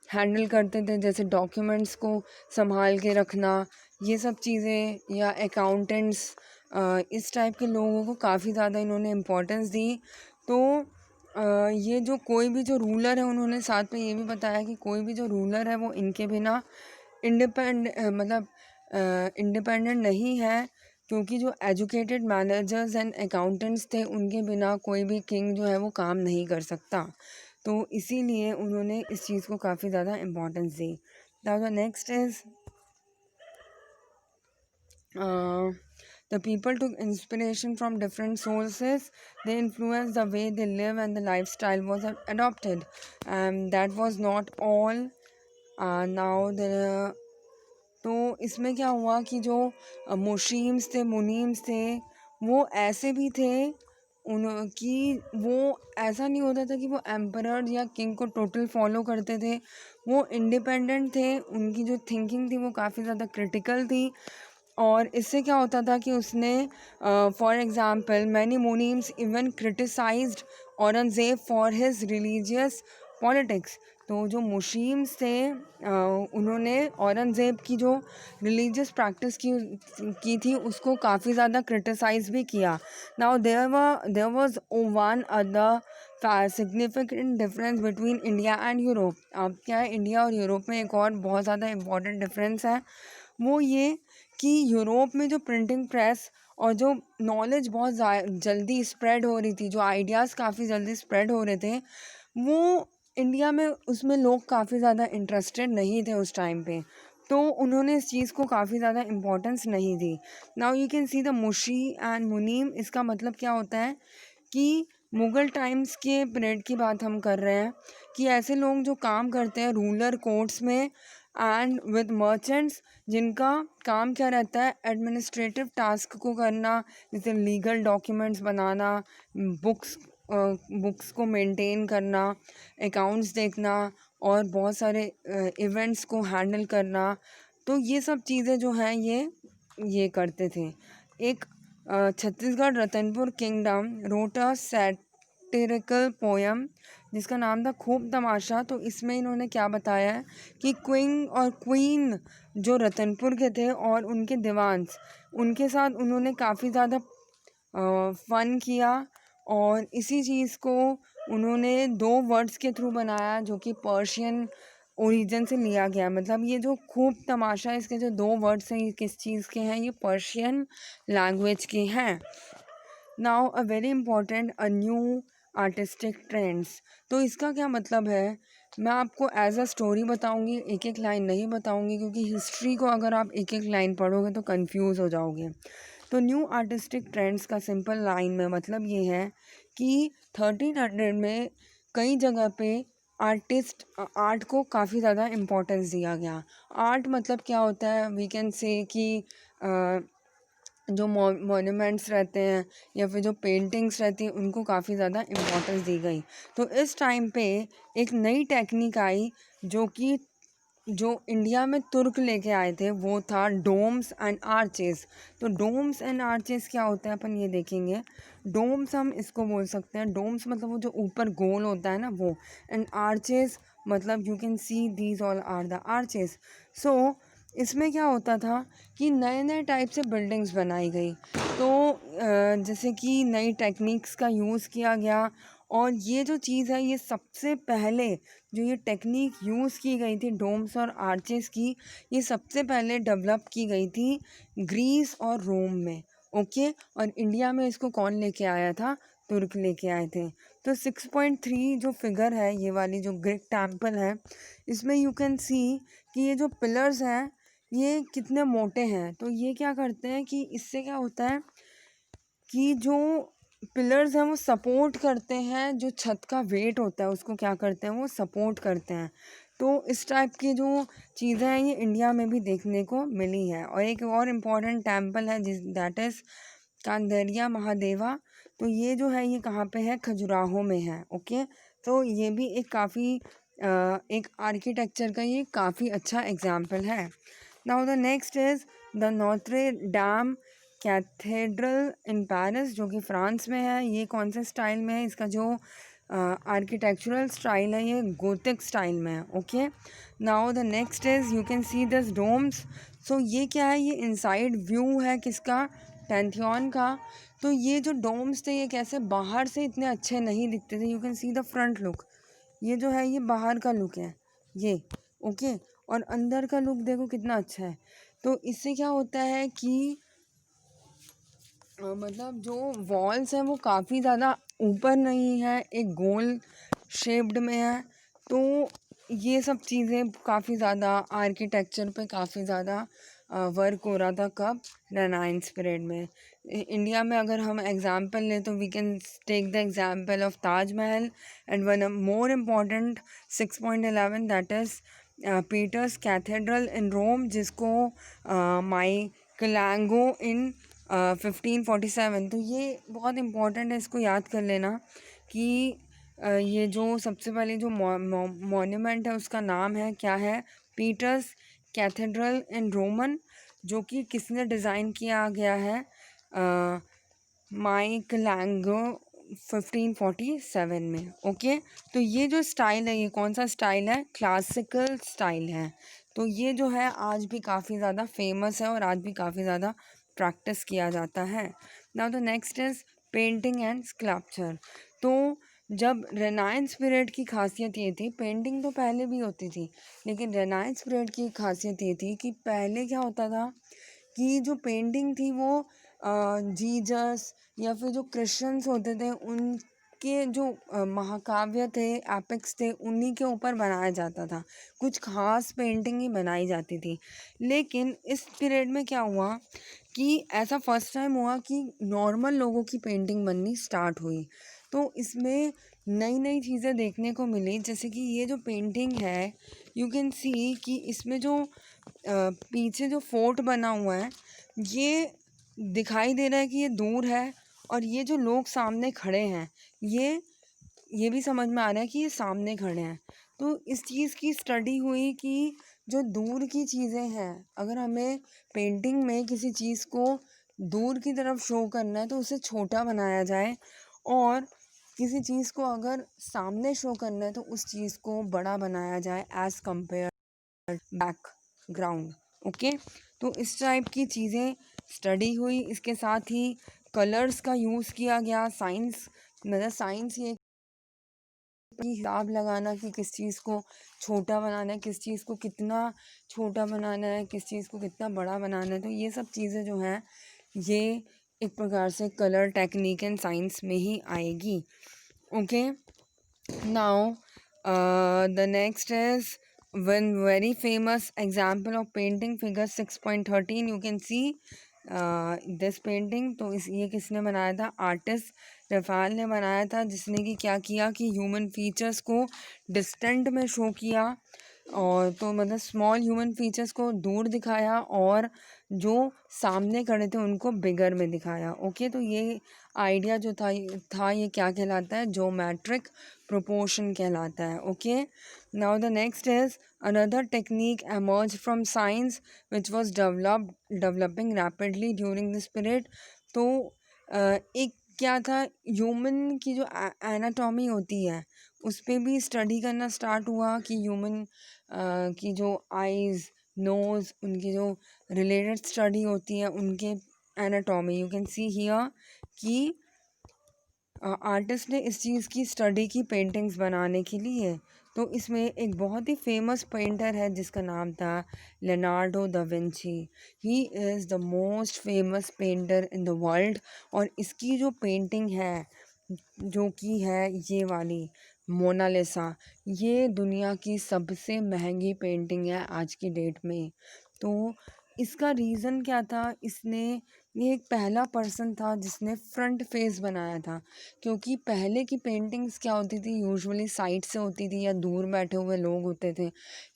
हैंडल करते थे, जैसे डॉक्यूमेंट्स को संभाल के रखना, ये सब चीज़ें, या अकाउंटेंट्स, इस टाइप के लोगों को काफ़ी ज़्यादा इन्होंने इम्पोर्टेंस दी। तो ये जो कोई भी जो रूलर है, उन्होंने साथ में ये भी बताया कि कोई भी जो रूलर है वो इनके बिना इंडिपेंडेंट नहीं है, क्योंकि जो एजुकेटेड मैनेजर्स एंड अकाउंटेंट्स थे उनके बिना कोई भी किंग जो है वो काम नहीं कर सकता। तो इसीलिए उन्होंने इस चीज़ को काफ़ी ज़्यादा importance the. Now the next is the people took inspiration from different sources. They influenced the way they live and the lifestyle was adopted. That was not all. Now the तो इसमें क्या हुआ कि जो मुशीम्स थे, मुनीम्स थे, वो ऐसे भी थे कि वो ऐसा नहीं होता था कि वो एम्परर या किंग को टोटल फॉलो करते थे। वो इंडिपेंडेंट थे, उनकी जो थिंकिंग थी वो काफ़ी ज़्यादा क्रिटिकल थी। और इससे क्या होता था कि उसने for example many munims even criticized Aurangzeb for his religious politics. तो जो मुशीम्स थे उन्होंने औरंगज़ेब की जो रिलीजियस प्रैक्टिस की थी उसको काफ़ी ज़्यादा क्रिटिसाइज़ भी किया। Now there was one other significant difference between India and Europe. अब क्या है, इंडिया और यूरोप में एक और बहुत ज़्यादा इम्पॉर्टेंट डिफरेंस है, वो ये कि यूरोप में जो प्रिंटिंग प्रेस और जो नॉलेज बहुत जल्दी स्प्रेड हो रही थी, जो आइडियाज़ काफ़ी जल्दी स्प्रेड हो रहे थे, वो इंडिया में उसमें लोग काफ़ी ज़्यादा इंटरेस्टेड नहीं थे उस टाइम पे। तो उन्होंने इस चीज़ को काफ़ी ज़्यादा इम्पोर्टेंस नहीं दी। Now you can see the munshi and munim. इसका मतलब क्या होता है कि मुग़ल टाइम्स के पीरियड की बात हम कर रहे हैं कि ऐसे लोग जो काम करते हैं रूलर कोर्ट्स में एंड विद मर्चेंट्स, जिनका काम क्या रहता है, एडमिनिस्ट्रेटिव टास्क को करना, जैसे लीगल डॉक्यूमेंट्स बनाना, बुक्स को मेंटेन करना, अकाउंट्स देखना और बहुत सारे इवेंट्स को हैंडल करना। तो ये सब चीज़ें जो हैं ये करते थे। एक Chhattisgarh Ratanpur kingdom wrote a satirical poem जिसका नाम था खूब तमाशा। तो इसमें इन्होंने क्या बताया है कि क्विंग और क्वीन जो रतनपुर के थे और उनके दीवान्स, उनके साथ उन्होंने काफ़ी ज़्यादा फ़न किया, और इसी चीज़ को उन्होंने 2 वर्ड्स के थ्रू बनाया जो कि पर्शियन ओरिजिन से लिया गया। मतलब ये जो खूब तमाशा, इसके जो 2 वर्ड्स हैं ये किस चीज़ के हैं? ये पर्शियन लैंग्वेज के हैं। Now a very important a new artistic trends. तो इसका क्या मतलब है, मैं आपको एज अ स्टोरी बताऊंगी, एक एक लाइन नहीं बताऊंगी, क्योंकि हिस्ट्री को अगर आप एक एक लाइन पढ़ोगे तो कंफ्यूज हो जाओगे। तो न्यू आर्टिस्टिक ट्रेंड्स का सिंपल लाइन में मतलब ये है कि 1300 में कई जगह पे आर्ट को काफ़ी ज़्यादा इम्पोर्टेंस दिया गया। आर्ट मतलब क्या होता है, वी कैन से कि जो मोन्यूमेंट्स रहते हैं या फिर जो पेंटिंग्स रहती हैं उनको काफ़ी ज़्यादा इम्पोर्टेंस दी गई। तो इस टाइम पे एक नई टेक्निक आई जो इंडिया में तुर्क लेके आए थे, वो था डोम्स एंड आर्चेस। तो डोम्स एंड आर्चेस क्या होता है अपन ये देखेंगे। डोम्स हम इसको बोल सकते हैं, डोम्स मतलब वो जो ऊपर गोल होता है ना वो, एंड आर्चेस मतलब you can see these all are the arches. So इसमें क्या होता था कि नए नए टाइप से बिल्डिंग्स बनाई गई, तो जैसे कि नई टेक्निक्स का यूज़ किया गया। और ये जो चीज़ है, ये सबसे पहले जो ये टेक्निक यूज़ की गई थी डोम्स और आर्चेस की, ये सबसे पहले डेवलप की गई थी ग्रीस और रोम में। ओके, और इंडिया में इसको कौन लेके आया था? तुर्क लेके आए थे। तो 6.3 जो फिगर है, ये वाली जो ग्रेट टेम्पल है, इसमें यू कैन सी कि ये जो पिलर्स हैं ये कितने मोटे हैं। तो ये क्या करते हैं कि इससे क्या होता है कि जो पिलर्स हैं वो सपोर्ट करते हैं, जो छत का वेट होता है उसको क्या करते हैं, वो सपोर्ट करते हैं। तो इस टाइप की जो चीज़ें हैं ये इंडिया में भी देखने को मिली है। और एक और इम्पॉर्टेंट टेम्पल है जिस दैट इज़ कांदरिया महादेवा। तो ये जो है ये कहाँ पे है? खजुराहो में है। ओके, तो ये भी एक काफ़ी एक आर्किटेक्चर का ये काफ़ी अच्छा एग्जाम्पल है। Now the next is the Notre Dame cathedral in Paris, जो कि फ्रांस में है। ये कौन से स्टाइल में है? इसका जो आर्किटेक्चरल स्टाइल है ये गोथिक स्टाइल में है। Okay, now the next is you can see this domes. So ये क्या है? ये इनसाइड व्यू है किसका? पैंथियन का। तो ये जो डोम्स थे ये कैसे बाहर से इतने अच्छे नहीं दिखते थे। You can see the front look. ये जो है ये बाहर का लुक है ये। ओके, और अंदर का लुक देखो कितना अच्छा है। तो इससे क्या होता है कि मतलब जो वॉल्स हैं वो काफ़ी ज़्यादा ऊपर नहीं है, एक गोल शेप्ड में है। तो ये सब चीज़ें काफ़ी ज़्यादा आर्किटेक्चर पे काफ़ी ज़्यादा वर्क हो रहा था। कब? रेनाइंस पीरियड में। इंडिया में अगर हम एग्जांपल लें तो we can take the example of Taj Mahal and one more important 6.11 that is Peters cathedral in Rome, जिसको माइकलैंगो इन 1547। तो ये बहुत इम्पॉर्टेंट है, इसको याद कर लेना कि ये जो सबसे पहले जो मॉन्यूमेंट है उसका नाम है क्या है? पीटर्स कैथेड्रल इन रोमन, जो कि किसने डिज़ाइन किया गया है? माइकलैंगो 1547 में। ओके, तो ये जो स्टाइल है ये कौन सा स्टाइल है? क्लासिकल स्टाइल है। तो ये जो है आज भी काफ़ी ज़्यादा फेमस है और आज भी काफ़ी ज़्यादा प्रैक्टिस किया जाता है। Now the next is painting and sculpture. तो जब रेनाइंस पीरियड की खासियत ये थी, पेंटिंग तो पहले भी होती थी, लेकिन रेनाइंस पीरियड की खासियत ये थी कि पहले क्या होता था कि जो पेंटिंग थी वो जीसस या फिर जो क्रिश्चियंस होते थे उनके जो महाकाव्य थे, एपिक्स थे, उन्हीं के ऊपर बनाया जाता था। कुछ खास पेंटिंग ही बनाई जाती थी। लेकिन इस पीरियड में क्या हुआ कि ऐसा फर्स्ट टाइम हुआ कि नॉर्मल लोगों की पेंटिंग बननी स्टार्ट हुई। तो इसमें नई नई चीज़ें देखने को मिली, जैसे कि ये जो पेंटिंग है यू कैन सी कि इसमें जो पीछे जो फोर्ट बना हुआ है ये दिखाई दे रहा है कि ये दूर है, और ये जो लोग सामने खड़े हैं ये भी समझ में आ रहा है कि ये सामने खड़े हैं। तो इस चीज़ की स्टडी हुई कि जो दूर की चीज़ें हैं, अगर हमें पेंटिंग में किसी चीज़ को दूर की तरफ शो करना है तो उसे छोटा बनाया जाए, और किसी चीज़ को अगर सामने शो करना है तो उस चीज़ को बड़ा बनाया जाए एज़ कंपेयर बैकग्राउंड। ओके, तो इस टाइप की चीज़ें स्टडी हुई। इसके साथ ही कलर्स का यूज़ किया गया। साइंस मतलब साइंस ये कि हिसाब लगाना कि किस चीज़ को छोटा बनाना है, किस चीज़ को कितना छोटा बनाना है, किस चीज़ को कितना बड़ा बनाना है। तो ये सब चीज़ें जो हैं ये एक प्रकार से कलर टेक्निक एंड साइंस में ही आएगी। Okay, now the next is one very famous example of painting figure 6.13 you can see this painting। तो ये किसने बनाया था? आर्टिस्ट रफाल ने बनाया था, जिसने कि क्या किया कि ह्यूमन फीचर्स को डिस्टेंट में शो किया, और तो मतलब स्मॉल ह्यूमन फीचर्स को दूर दिखाया और जो सामने खड़े थे उनको बिगर में दिखाया। ओके, तो ये आइडिया जो था ये क्या कहलाता है? ज्योमेट्रिक प्रोपोर्शन कहलाता है। Okay, now the next is another technique emerged from science which was developing rapidly during this period। तो एक क्या था, ह्यूमन की जो एनाटॉमी होती है उस पर भी स्टडी करना स्टार्ट हुआ कि ह्यूमन की जो आइज़, नोज़, उनकी जो रिलेटेड स्टडी होती है उनके anatomy. You can see here कि आर्टिस्ट ने इस चीज़ की स्टडी की पेंटिंग्स बनाने के लिए। तो इसमें एक बहुत ही फेमस पेंटर है जिसका नाम था Leonardo da Vinci. He is the most famous painter in the world. और इसकी जो पेंटिंग है जो कि है ये वाली मोनालिसा, ये दुनिया की सबसे महंगी पेंटिंग है आज की डेट में। तो इसका रीज़न क्या था, ये एक पहला पर्सन था जिसने फ्रंट फेस बनाया था। क्योंकि पहले की पेंटिंग्स क्या होती थी, यूजुअली साइड से होती थी या दूर बैठे हुए लोग होते थे।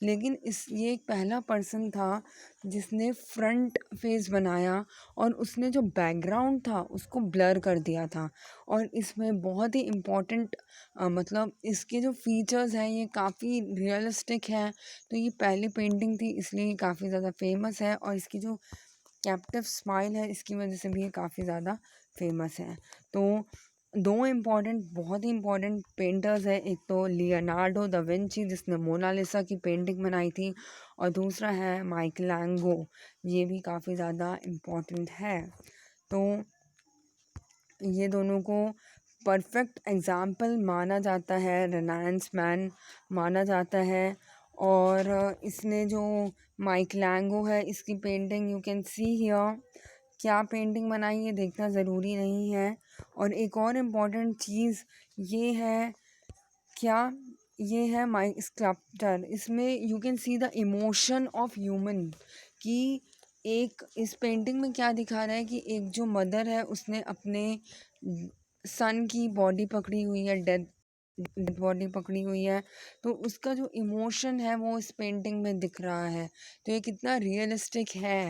लेकिन ये एक पहला पर्सन था जिसने फ्रंट फेस बनाया और उसने जो बैकग्राउंड था उसको ब्लर कर दिया था। और इसमें बहुत ही इम्पोर्टेंट मतलब इसके जो फीचर्स हैं ये काफ़ी रियलिस्टिक हैं। तो ये पहली पेंटिंग थी इसलिए ये काफ़ी ज़्यादा फेमस है। और इसकी जो कैप्टिव स्माइल है इसकी वजह से भी ये काफ़ी ज़्यादा फेमस है। तो दो बहुत ही इम्पोर्टेंट पेंटर्स हैं, एक तो लियोनार्डो दा विंची जिसने मोनालिसा की पेंटिंग बनाई थी, और दूसरा है माइकलैंगो, ये भी काफ़ी ज़्यादा इम्पोर्टेंट है। तो ये दोनों को परफेक्ट एग्जाम्पल माना जाता है, रेनांस मैन माना जाता है। और इसने जो माइकलैंगो है इसकी painting you can see here, क्या पेंटिंग बनाई है देखना ज़रूरी नहीं है। और एक और इम्पॉर्टेंट चीज़ ये है, क्या ये है माई स्कल्पचर, इसमें you can see the emotion of human. कि एक इस पेंटिंग में क्या दिखा रहा है कि एक जो मदर है उसने अपने सन की बॉडी पकड़ी हुई है, डेड डेड बॉडी पकड़ी हुई है। तो उसका जो इमोशन है वो इस पेंटिंग में दिख रहा है। तो ये कितना रियलिस्टिक है।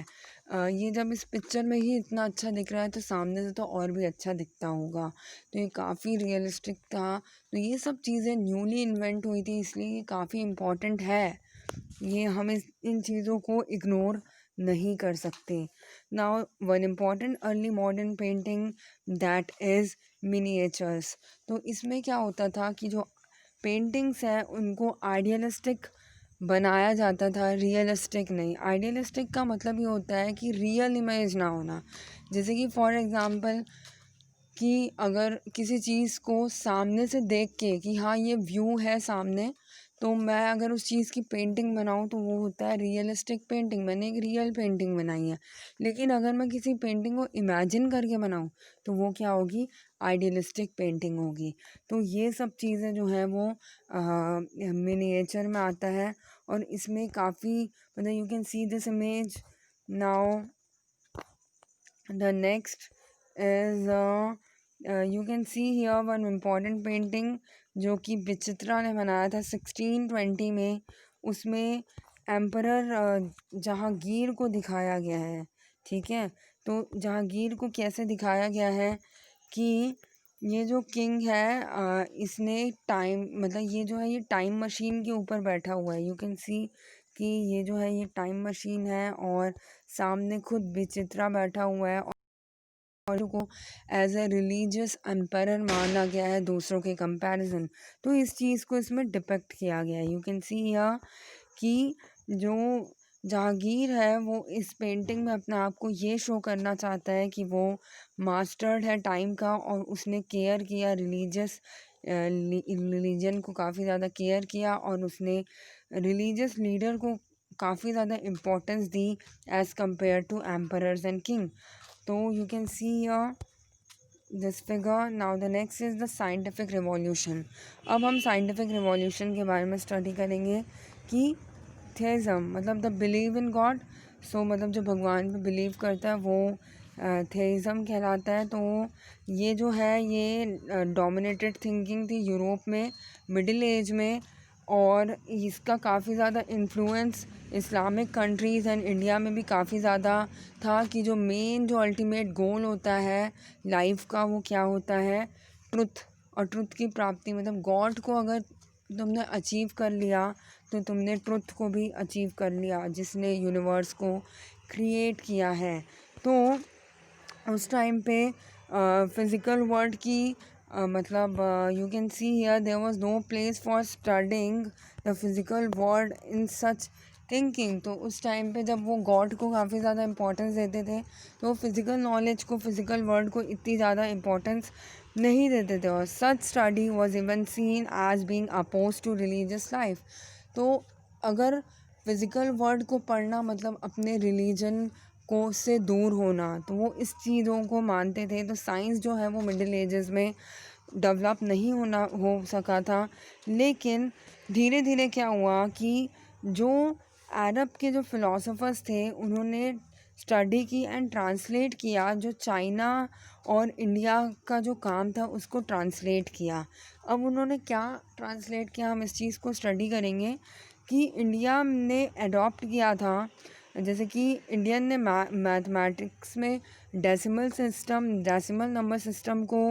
ये जब इस पिक्चर में ही इतना अच्छा दिख रहा है तो सामने से तो और भी अच्छा दिखता होगा। तो ये काफ़ी रियलिस्टिक था। तो ये सब चीज़ें न्यूली इन्वेंट हुई थी इसलिए ये काफ़ी इम्पोर्टेंट है। ये हम इन चीज़ों को इग्नोर नहीं कर सकते। Now one important early modern painting that is miniatures. तो इसमें क्या होता था कि जो पेंटिंग्स हैं उनको आइडियलिस्टिक बनाया जाता था, रियलिस्टिक नहीं। आइडियलिस्टिक का मतलब ये होता है कि रियल इमेज ना होना। जैसे कि फॉर एग्ज़ाम्पल कि अगर किसी चीज़ को सामने से देख के कि हाँ ये व्यू है सामने, तो मैं अगर उस चीज़ की पेंटिंग बनाऊँ तो वो होता है रियलिस्टिक पेंटिंग, मैंने एक रियल पेंटिंग बनाई है। लेकिन अगर मैं किसी पेंटिंग को इमेजिन करके बनाऊँ तो वो क्या होगी, आइडियलिस्टिक पेंटिंग होगी। तो ये सब चीज़ें जो हैं वो मिनिएचर में आता है। और इसमें काफ़ी मतलब you can see this image now. The next is you can see here one important painting जो कि विचित्रा ने बनाया था 1620 में। उसमें एम्परर जहांगीर को दिखाया गया है। ठीक है, तो जहांगीर को कैसे दिखाया गया है कि ये जो किंग है इसने टाइम मतलब ये जो है ये टाइम मशीन के ऊपर बैठा हुआ है। यू कैन सी कि ये जो है ये टाइम मशीन है और सामने खुद विचित्रा बैठा हुआ है। और को एज ए रिलीजियस एम्पायर माना गया है दूसरों के कंपैरिजन। तो इस चीज़ को इसमें डिपेक्ट किया गया है। यू कैन सी यहाँ कि जो जहांगीर है वो इस पेंटिंग में अपने आप को ये शो करना चाहता है कि वो मास्टर्ड है टाइम का और उसने केयर किया रिलीजन को काफ़ी ज़्यादा केयर किया और उसने रिलीजियस लीडर को काफ़ी ज़्यादा इम्पोर्टेंस दी as compare to emperors and king. तो you can see here this figure. Now the next is the scientific revolution. अब हम scientific revolution के बारे में स्टडी करेंगे कि theism मतलब द बिलीव इन गॉड। सो मतलब जो भगवान पे बिलीव करता है वो theism कहलाता है। तो ये जो है ये डोमिनेटेड थिंकिंग थी यूरोप में मिडिल एज में। और इसका काफ़ी ज़्यादा influence Islamic countries and India में भी काफ़ी ज़्यादा था कि जो मेन जो अल्टीमेट गोल होता है लाइफ का वो क्या होता है, ट्रुथ। और ट्रुथ की प्राप्ति मतलब गॉड को अगर तुमने अचीव कर लिया तो तुमने ट्रुथ को भी अचीव कर लिया जिसने यूनिवर्स को क्रिएट किया है। तो उस टाइम पे फिज़िकल वर्ल्ड की मतलब you can see here there was no place for studying the physical world in such thinking. तो उस टाइम पे जब वो गॉड को काफ़ी ज़्यादा इम्पोर्टेंस देते थे, तो फिज़िकल नॉलेज को, फिज़िकल वर्ल्ड को इतनी ज़्यादा इम्पोर्टेंस नहीं देते थे। और such study was even seen as being oppose to religious life. तो अगर फिज़िकल वर्ल्ड को पढ़ना मतलब अपने रिलीजन को से दूर होना, तो वो इस चीज़ों को मानते थे। तो साइंस जो है वो मिडिल एजेस में डेवलप नहीं हो सका था। लेकिन धीरे धीरे क्या हुआ कि जो अरब के जो फिलोसोफर्स थे, उन्होंने स्टडी की एंड ट्रांसलेट किया, जो चाइना और इंडिया का जो काम था उसको ट्रांसलेट किया। अब उन्होंने क्या ट्रांसलेट किया, हम इस चीज़ को स्टडी करेंगे कि इंडिया ने अडॉप्ट किया था। जैसे कि इंडियन ने मैथमेटिक्स में डेसिमल नंबर सिस्टम को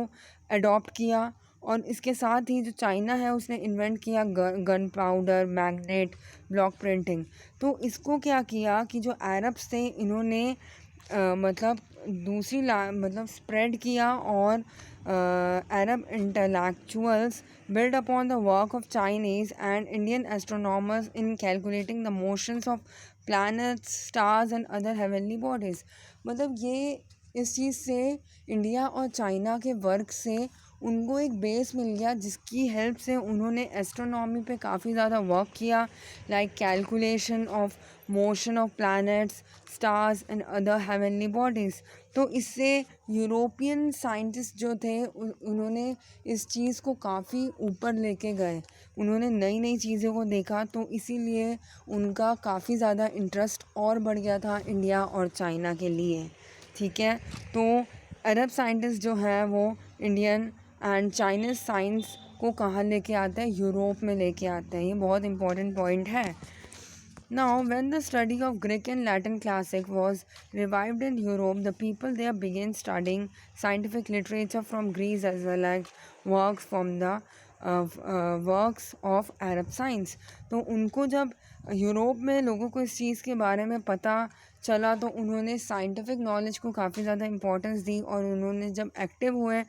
अडॉप्ट किया। और इसके साथ ही जो चाइना है उसने इन्वेंट किया gun powder, magnet, block printing. तो इसको क्या किया कि जो अरब्स थे, इन्होंने मतलब मतलब स्प्रेड किया। और अरब intellectuals built upon the work of Chinese and Indian astronomers in calculating the motions of planets, stars and other heavenly bodies। मतलब ये इस चीज़ से, इंडिया और चाइना के वर्क से उनको एक बेस मिल गया, जिसकी हेल्प से उन्होंने एस्ट्रोनॉमी पे काफ़ी ज़्यादा वर्क किया, like calculation of motion of planets, stars and other heavenly bodies. तो इससे यूरोपियन साइंटिस्ट जो थे उन्होंने इस चीज़ को काफ़ी ऊपर लेके गए, उन्होंने नई नई चीज़ों को देखा। तो इसीलिए उनका काफ़ी ज़्यादा इंटरेस्ट और बढ़ गया था इंडिया और चाइना के लिए। ठीक है, तो अरब साइंटिस्ट जो है वो इंडियन एंड चाइनीज़ साइंस को कहाँ लेके आते हैं, यूरोप में लेके आते हैं। ये बहुत इंपॉर्टेंट पॉइंट है। Now, when the study of Greek and Latin classic was revived in Europe, the people there began studying scientific literature from Greece as well as works from the works of Arab science। तो उनको जब यूरोप में लोगों को इस चीज़ के बारे में पता चला, तो उन्होंने साइंटिफिक नॉलेज को काफ़ी ज़्यादा इम्पोर्टेंस दी। और उन्होंने जब एक्टिव हुए,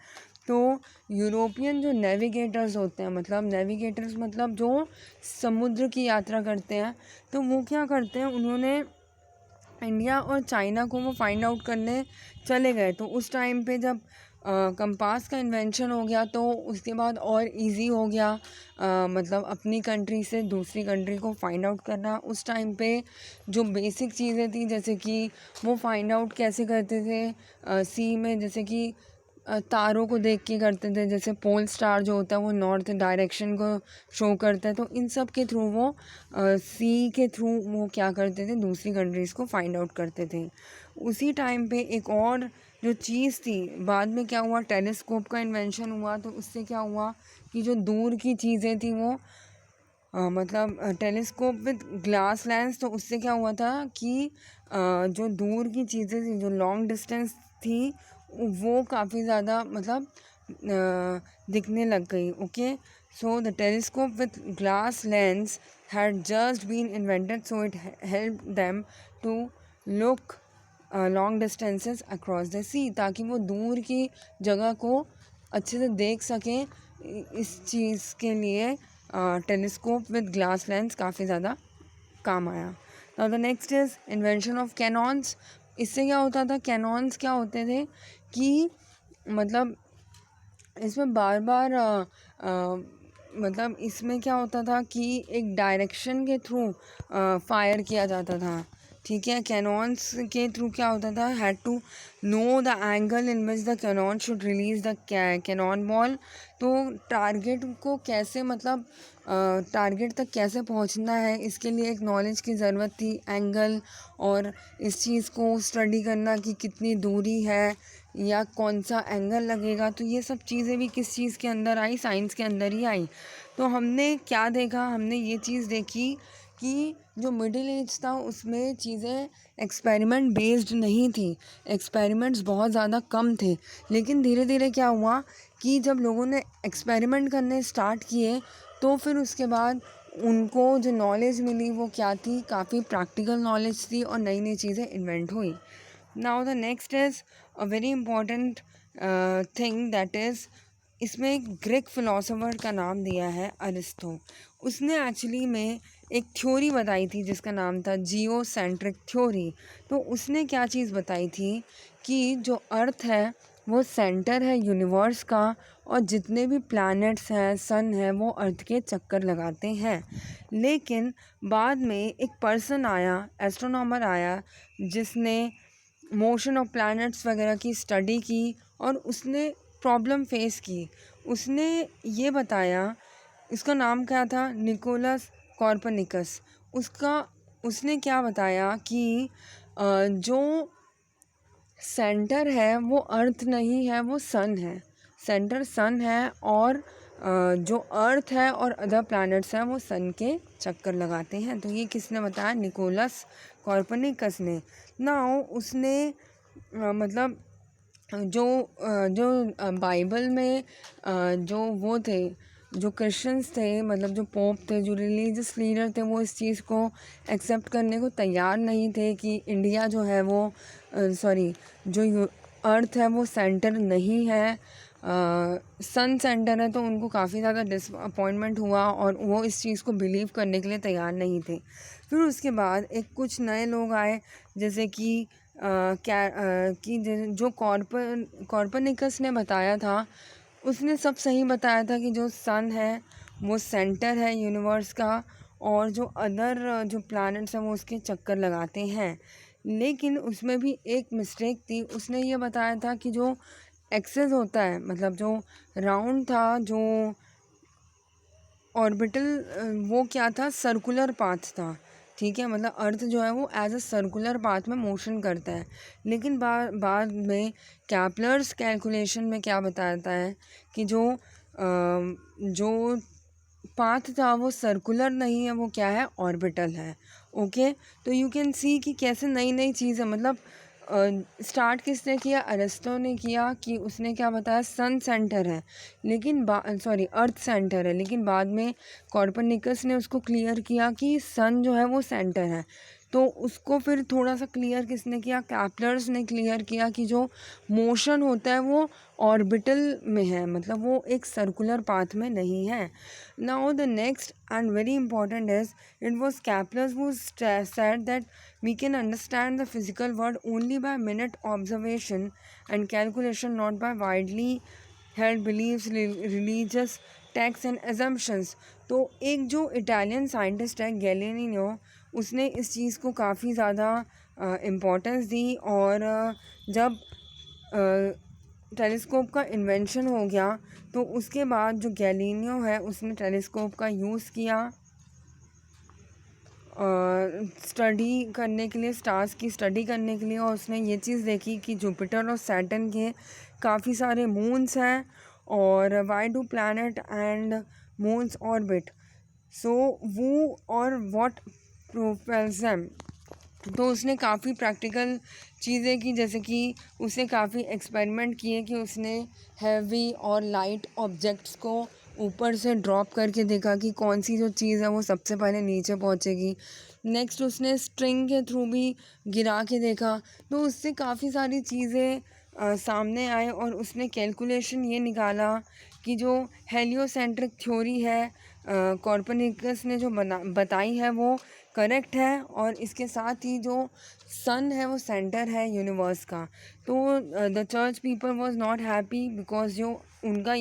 तो यूरोपियन जो नेविगेटर्स होते हैं, मतलब जो समुद्र की यात्रा करते हैं, तो वो क्या करते हैं, उन्होंने इंडिया और चाइना को वो फाइंड आउट करने चले गए। तो उस टाइम पे जब कंपास का इन्वेंशन हो गया, तो उसके बाद और इजी हो गया मतलब अपनी कंट्री से दूसरी कंट्री को फाइंड आउट करना। उस टाइम पे जो बेसिक चीज़ें थी, जैसे कि वो फाइंड आउट कैसे करते थे सी में, जैसे कि तारों को देख के करते थे। जैसे पोल स्टार जो होता है वो नॉर्थ डायरेक्शन को शो करता है। तो इन सब के थ्रू वो सी के थ्रू वो क्या करते थे, दूसरी कंट्रीज़ को फाइंड आउट करते थे। उसी टाइम पे एक और जो चीज़ थी, बाद में क्या हुआ, टेलीस्कोप का इन्वेंशन हुआ। तो उससे क्या हुआ कि जो दूर की चीज़ें थी वो मतलब टेलीस्कोप विद ग्लास लेंस। तो उससे क्या हुआ था कि जो दूर की चीज़ें थी, जो लॉन्ग डिस्टेंस थी, वो काफ़ी ज़्यादा मतलब दिखने लग गई। Okay, so the telescope with glass lens had just been invented, so it help them to look long distances across the sea, ताकि वो दूर की जगह को अच्छे से देख सकें। इस चीज़ के लिए टेलीस्कोप विद ग्लास लेंस काफ़ी ज़्यादा काम आया। Now the next is invention of cannons. इससे क्या होता था, कैनॉन्स क्या होते थे कि मतलब इसमें बार बार मतलब इसमें क्या होता था कि एक डायरेक्शन के थ्रू फायर किया जाता था। ठीक है, कैनॉन्स के थ्रू क्या होता था, had to know the angle in which the cannon should release the cannon ball. तो टारगेट को कैसे मतलब टारगेट तक कैसे पहुंचना है, इसके लिए एक नॉलेज की ज़रूरत थी, एंगल, और इस चीज़ को स्टडी करना कि कितनी दूरी है या कौन सा एंगल लगेगा। तो ये सब चीज़ें भी किस चीज़ के अंदर आई, साइंस के अंदर ही आई। तो हमने क्या देखा, हमने ये चीज़ देखी कि जो मिडिल एज था उसमें चीज़ें एक्सपेरिमेंट बेस्ड नहीं थी, एक्सपेरिमेंट्स बहुत ज़्यादा कम थे। लेकिन धीरे धीरे क्या हुआ कि जब लोगों ने एक्सपेरिमेंट करने स्टार्ट किए, तो फिर उसके बाद उनको जो नॉलेज मिली वो क्या थी, काफ़ी प्रैक्टिकल नॉलेज थी और नई नई चीज़ें इन्वेंट हुई। Now the next is a very important thing, that is इसमें एक ग्रीक फ़िलासफ़र का नाम दिया है अरिस्टो। उसने एक्चुअली में एक थ्योरी बताई थी जिसका नाम था जियो सेंट्रिक थ्योरी। तो उसने क्या चीज़ बताई थी कि जो अर्थ है वो सेंटर है यूनिवर्स का, और जितने भी प्लैनेट्स हैं, सन है, वो अर्थ के चक्कर लगाते हैं। लेकिन बाद में एक पर्सन आया, एस्ट्रोनॉमर आया, जिसने मोशन ऑफ प्लैनेट्स वगैरह की स्टडी की, और उसने प्रॉब्लम फेस की। उसने ये बताया, इसका नाम क्या था, निकोलस कॉर्पनिकस। उसने क्या बताया कि जो सेंटर है वो अर्थ नहीं है, वो सन है। सेंटर सन है, और जो अर्थ है और अदर प्लैनेट्स हैं वो सन के चक्कर लगाते हैं। तो ये किसने बताया, निकोलस कॉर्पनिकस ने। नाउ उसने मतलब जो बाइबल में जो वो थे, जो क्रिश्चियंस थे, मतलब जो पोप थे, जो रिलीजियस लीडर थे, वो इस चीज़ को एक्सेप्ट करने को तैयार नहीं थे कि इंडिया जो है वो जो अर्थ है वो सेंटर नहीं है, सन सेंटर है। तो उनको काफ़ी ज़्यादा डिसअपॉइंटमेंट हुआ, और वो इस चीज़ को बिलीव करने के लिए तैयार नहीं थे। फिर उसके बाद एक कुछ नए लोग आए, जैसे कि जो कॉर्पनिकस ने बताया था, उसने सब सही बताया था कि जो सन है वो सेंटर है यूनिवर्स का, और जो अदर जो प्लैनेट्स हैं वो उसके चक्कर लगाते हैं। लेकिन उसमें भी एक मिस्टेक थी। उसने ये बताया था कि जो एक्सेस होता है, मतलब जो राउंड था, जो ऑर्बिटल, वो क्या था, सर्कुलर पाथ था। ठीक है, मतलब अर्थ जो है वो एज अ सर्कुलर पाथ में मोशन करता है। लेकिन बाद में कैपलर्स कैलकुलेशन में क्या बताता है कि जो पाथ था वो सर्कुलर नहीं है, वो क्या है, ऑर्बिटल है। ओके, तो यू कैन सी कि कैसे नई नई चीज़ है। मतलब स्टार्ट किसने किया, अरिस्टो ने किया, कि उसने क्या बताया, सन सेंटर है, लेकिन अर्थ सेंटर है। लेकिन बाद में कॉर्पनिकस ने उसको क्लियर किया कि सन जो है वो सेंटर है। तो उसको फिर थोड़ा सा क्लियर किसने किया, कैपलर्स ने क्लियर किया कि जो मोशन होता है वो ऑर्बिटल में है, मतलब वो एक सर्कुलर पाथ में नहीं है। Now the next and very important is, it was Kepler who said that we can understand the physical world only by minute observation and calculation, not by widely held beliefs, religious texts and assumptions. तो एक जो इटालियन साइंटिस्ट है गैलीलियो, उसने इस चीज़ को काफ़ी ज़्यादा इम्पोर्टेंस दी। और जब टेलीस्कोप का इन्वेंशन हो गया, तो उसके बाद जो गैलीलियो है उसने टेलीस्कोप का यूज़ किया स्टडी करने के लिए, स्टार्स की स्टडी करने के लिए। और उसने ये चीज़ देखी कि जुपिटर और सैटर्न के काफ़ी सारे मून्स हैं, और why do planet and moons orbit, so वो और व्हाट प्रोपेल्स देम। तो उसने काफ़ी प्रैक्टिकल चीज़ें की, जैसे कि उसने काफ़ी एक्सपेरिमेंट किए कि उसने हैवी और लाइट ऑब्जेक्ट्स को ऊपर से ड्रॉप करके देखा कि कौन सी जो चीज़ है वो सबसे पहले नीचे पहुंचेगी। नेक्स्ट उसने स्ट्रिंग के थ्रू भी गिरा के देखा। तो उससे काफ़ी सारी चीज़ें सामने आए, और उसने कैलकुलेशन ये निकाला कि जो हेलियोसेंट्रिक थ्योरी है कॉर्पनिकस ने जो बताई है वो करेक्ट है, और इसके साथ ही जो सन है वो सेंटर है यूनिवर्स का। तो the church people was not happy, because जो उनको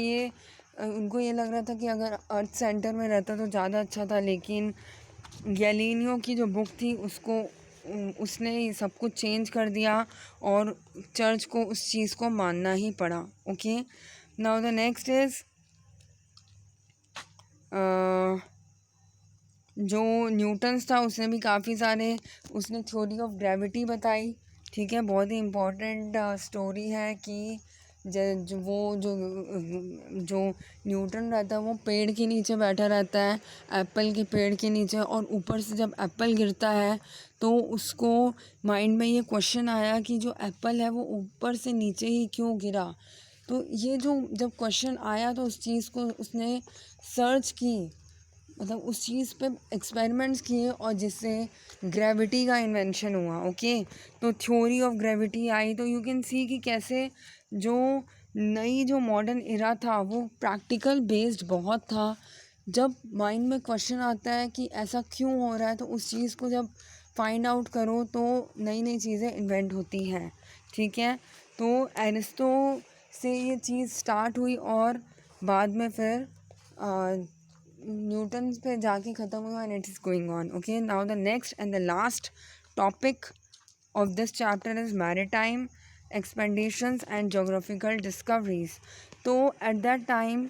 ये लग रहा था कि अगर अर्थ सेंटर में रहता तो ज़्यादा अच्छा था। लेकिन गैलीलियो की जो बुक थी उसने सब कुछ चेंज कर दिया, और चर्च को उस चीज़ को मानना ही पड़ा। Okay, now the next is जो न्यूटन्स था, उसने भी काफ़ी सारे, उसने थ्योरी ऑफ ग्रेविटी बताई। ठीक है, बहुत ही इम्पोर्टेंट स्टोरी है कि जो न्यूटन रहता है वो पेड़ के नीचे बैठा रहता है, एप्पल के पेड़ के नीचे, और ऊपर से जब एप्पल गिरता है तो उसको माइंड में ये क्वेश्चन आया कि जो एप्पल है वो ऊपर से नीचे ही क्यों गिरा। तो ये जब क्वेश्चन आया तो उस चीज़ को उसने सर्च की, मतलब उस चीज़ पे एक्सपेरिमेंट्स किए, और जिससे ग्रेविटी का इन्वेंशन हुआ। ओके, तो थ्योरी ऑफ ग्रेविटी आई। तो यू कैन सी कि कैसे जो मॉडर्न इरा था वो प्रैक्टिकल बेस्ड बहुत था। जब माइंड में क्वेश्चन आता है कि ऐसा क्यों हो रहा है, तो उस चीज़ को जब फाइंड आउट करो तो नई नई चीज़ें इन्वेंट होती हैं, ठीक है। तो एरिस्टो से ये चीज़ स्टार्ट हुई और बाद में फिर न्यूटन पे जाके ख़त्म हुआ, and it is going on. Okay, now the next and the last topic of this chapter is maritime expeditions and geographical discoveries. तो at that time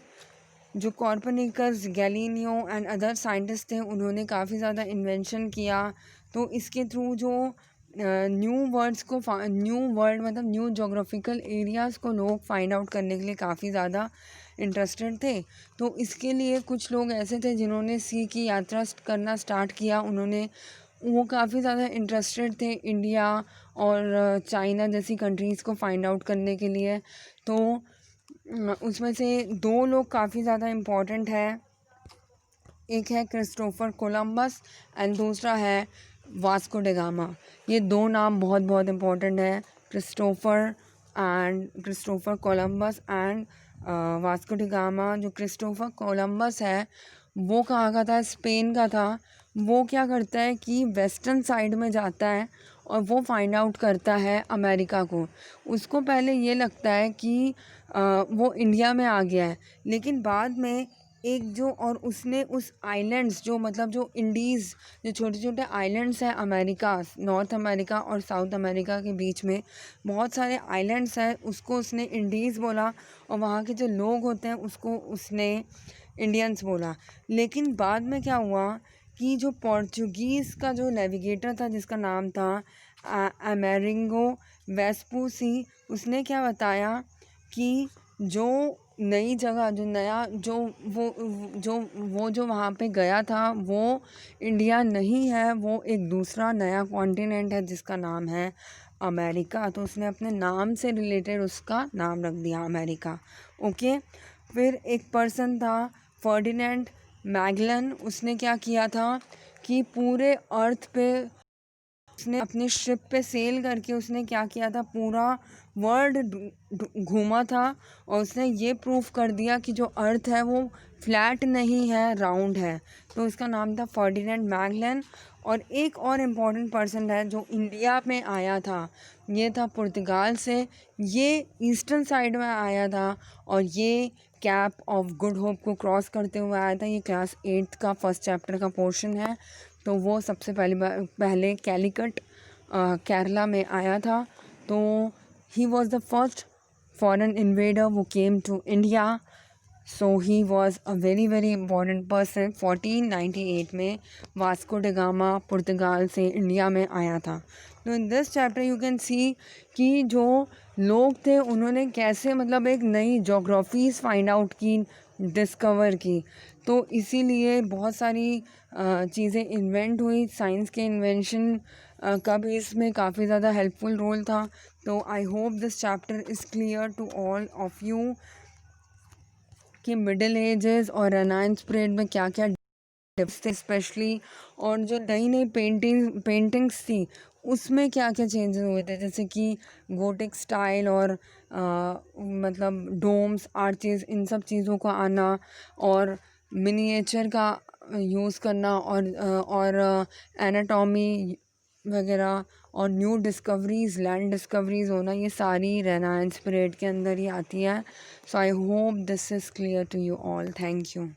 जो कॉर्पनिकस, गैलीलियो एंड अदर साइंटिस्ट थे, उन्होंने काफ़ी ज़्यादा इन्वेंशन किया। तो इसके थ्रू जो न्यू वर्ड्स को न्यू वर्ल्ड मतलब न्यू जोग्राफिकल एरियाज़ को लोग फाइंड आउट करने के लिए काफ़ी ज़्यादा इंटरेस्टेड थे। तो इसके लिए कुछ लोग ऐसे थे जिन्होंने सी की यात्रा करना स्टार्ट किया। वो काफ़ी ज़्यादा इंटरेस्टेड थे इंडिया और चाइना जैसी कंट्रीज़ को फाइंड आउट करने के लिए। तो उसमें से दो लोग काफ़ी ज़्यादा इम्पॉर्टेंट है, एक है क्रिस्टोफर कोलंबस एंड दूसरा है वास्को ड गामा। ये दो नाम बहुत बहुत इम्पॉर्टेंट है, Christopher Columbus and Vasco da Gama. जो क्रिस्टोफर कोलंबस है वो कहाँ का था, स्पेन का था। वो क्या करता है कि वेस्टर्न साइड में जाता है और वो फाइंड आउट करता है अमेरिका को। उसको पहले ये लगता है कि वो इंडिया में आ गया है, लेकिन बाद में एक जो और उसने उस आइलैंड्स जो मतलब जो इंडीज़, जो छोटे छोटे आइलैंड्स हैं अमेरिका, नॉर्थ अमेरिका और साउथ अमेरिका के बीच में बहुत सारे आइलैंड्स हैं, उसको उसने इंडीज़ बोला। और वहाँ के जो लोग होते हैं उसको उसने इंडियंस बोला। लेकिन बाद में क्या हुआ कि जो पोर्चुगीज़ का जो नेविगेटर था जिसका नाम था अमेरिगो वेस्पूसी, उसने क्या बताया कि जो नई जगह, जो नया जो वहाँ पे गया था वो इंडिया नहीं है, वो एक दूसरा नया कॉन्टिनेंट है जिसका नाम है अमेरिका। तो उसने अपने नाम से रिलेटेड उसका नाम रख दिया अमेरिका। ओके, फिर एक पर्सन था फर्डिनेंड मैगलन। उसने क्या किया था कि पूरे अर्थ पे उसने अपनी शिप पे सेल करके उसने क्या किया था, पूरा वर्ल्ड घूमा था और उसने ये प्रूफ कर दिया कि जो अर्थ है वो फ्लैट नहीं है, राउंड है। तो इसका नाम था फर्डिनेंड मैगलन। और एक और इम्पॉर्टेंट पर्सन है जो इंडिया में आया था, ये था पुर्तगाल से। ये ईस्टर्न साइड में आया था और ये कैप ऑफ गुड होप को क्रॉस करते हुए आया था। ये क्लास 8 का फर्स्ट चैप्टर का पोर्शन है। तो वो सबसे पहले कैलिकट केरला में आया था। तो he was the first foreign invader वो came to India. So he was a very very important person. 1498 में वास्को ड गामा पुर्तगाल से इंडिया में आया था। तो in this chapter you can सी कि जो लोग थे उन्होंने कैसे मतलब एक नई जोग्राफीज़ फाइंड आउट की, डिस्कवर की। तो इसीलिए बहुत सारी चीज़ें इन्वेंट हुई। साइंस के इन्वेंशन का भी इसमें काफ़ी ज़्यादा हेल्पफुल रोल था। तो I hope this chapter is clear to all of you कि मिडिल एजेस और रेनाइंस पीरियड में क्या क्या टिप्स थे स्पेशली, और जो नई नई पेंटिंग्स थी उसमें क्या क्या चेंजेस हुए थे, जैसे कि गोटिक स्टाइल और मतलब डोम्स, आर्चेस, इन सब चीज़ों का आना और मिनिएचर का यूज़ करना और एनाटॉमी वगैरह और न्यू डिस्कवरीज़, लैंड डिस्कवरीज़ होना, ये सारी रेनाइंस पीरियड के अंदर ही आती हैं। So I hope this is clear to you all. Thank you.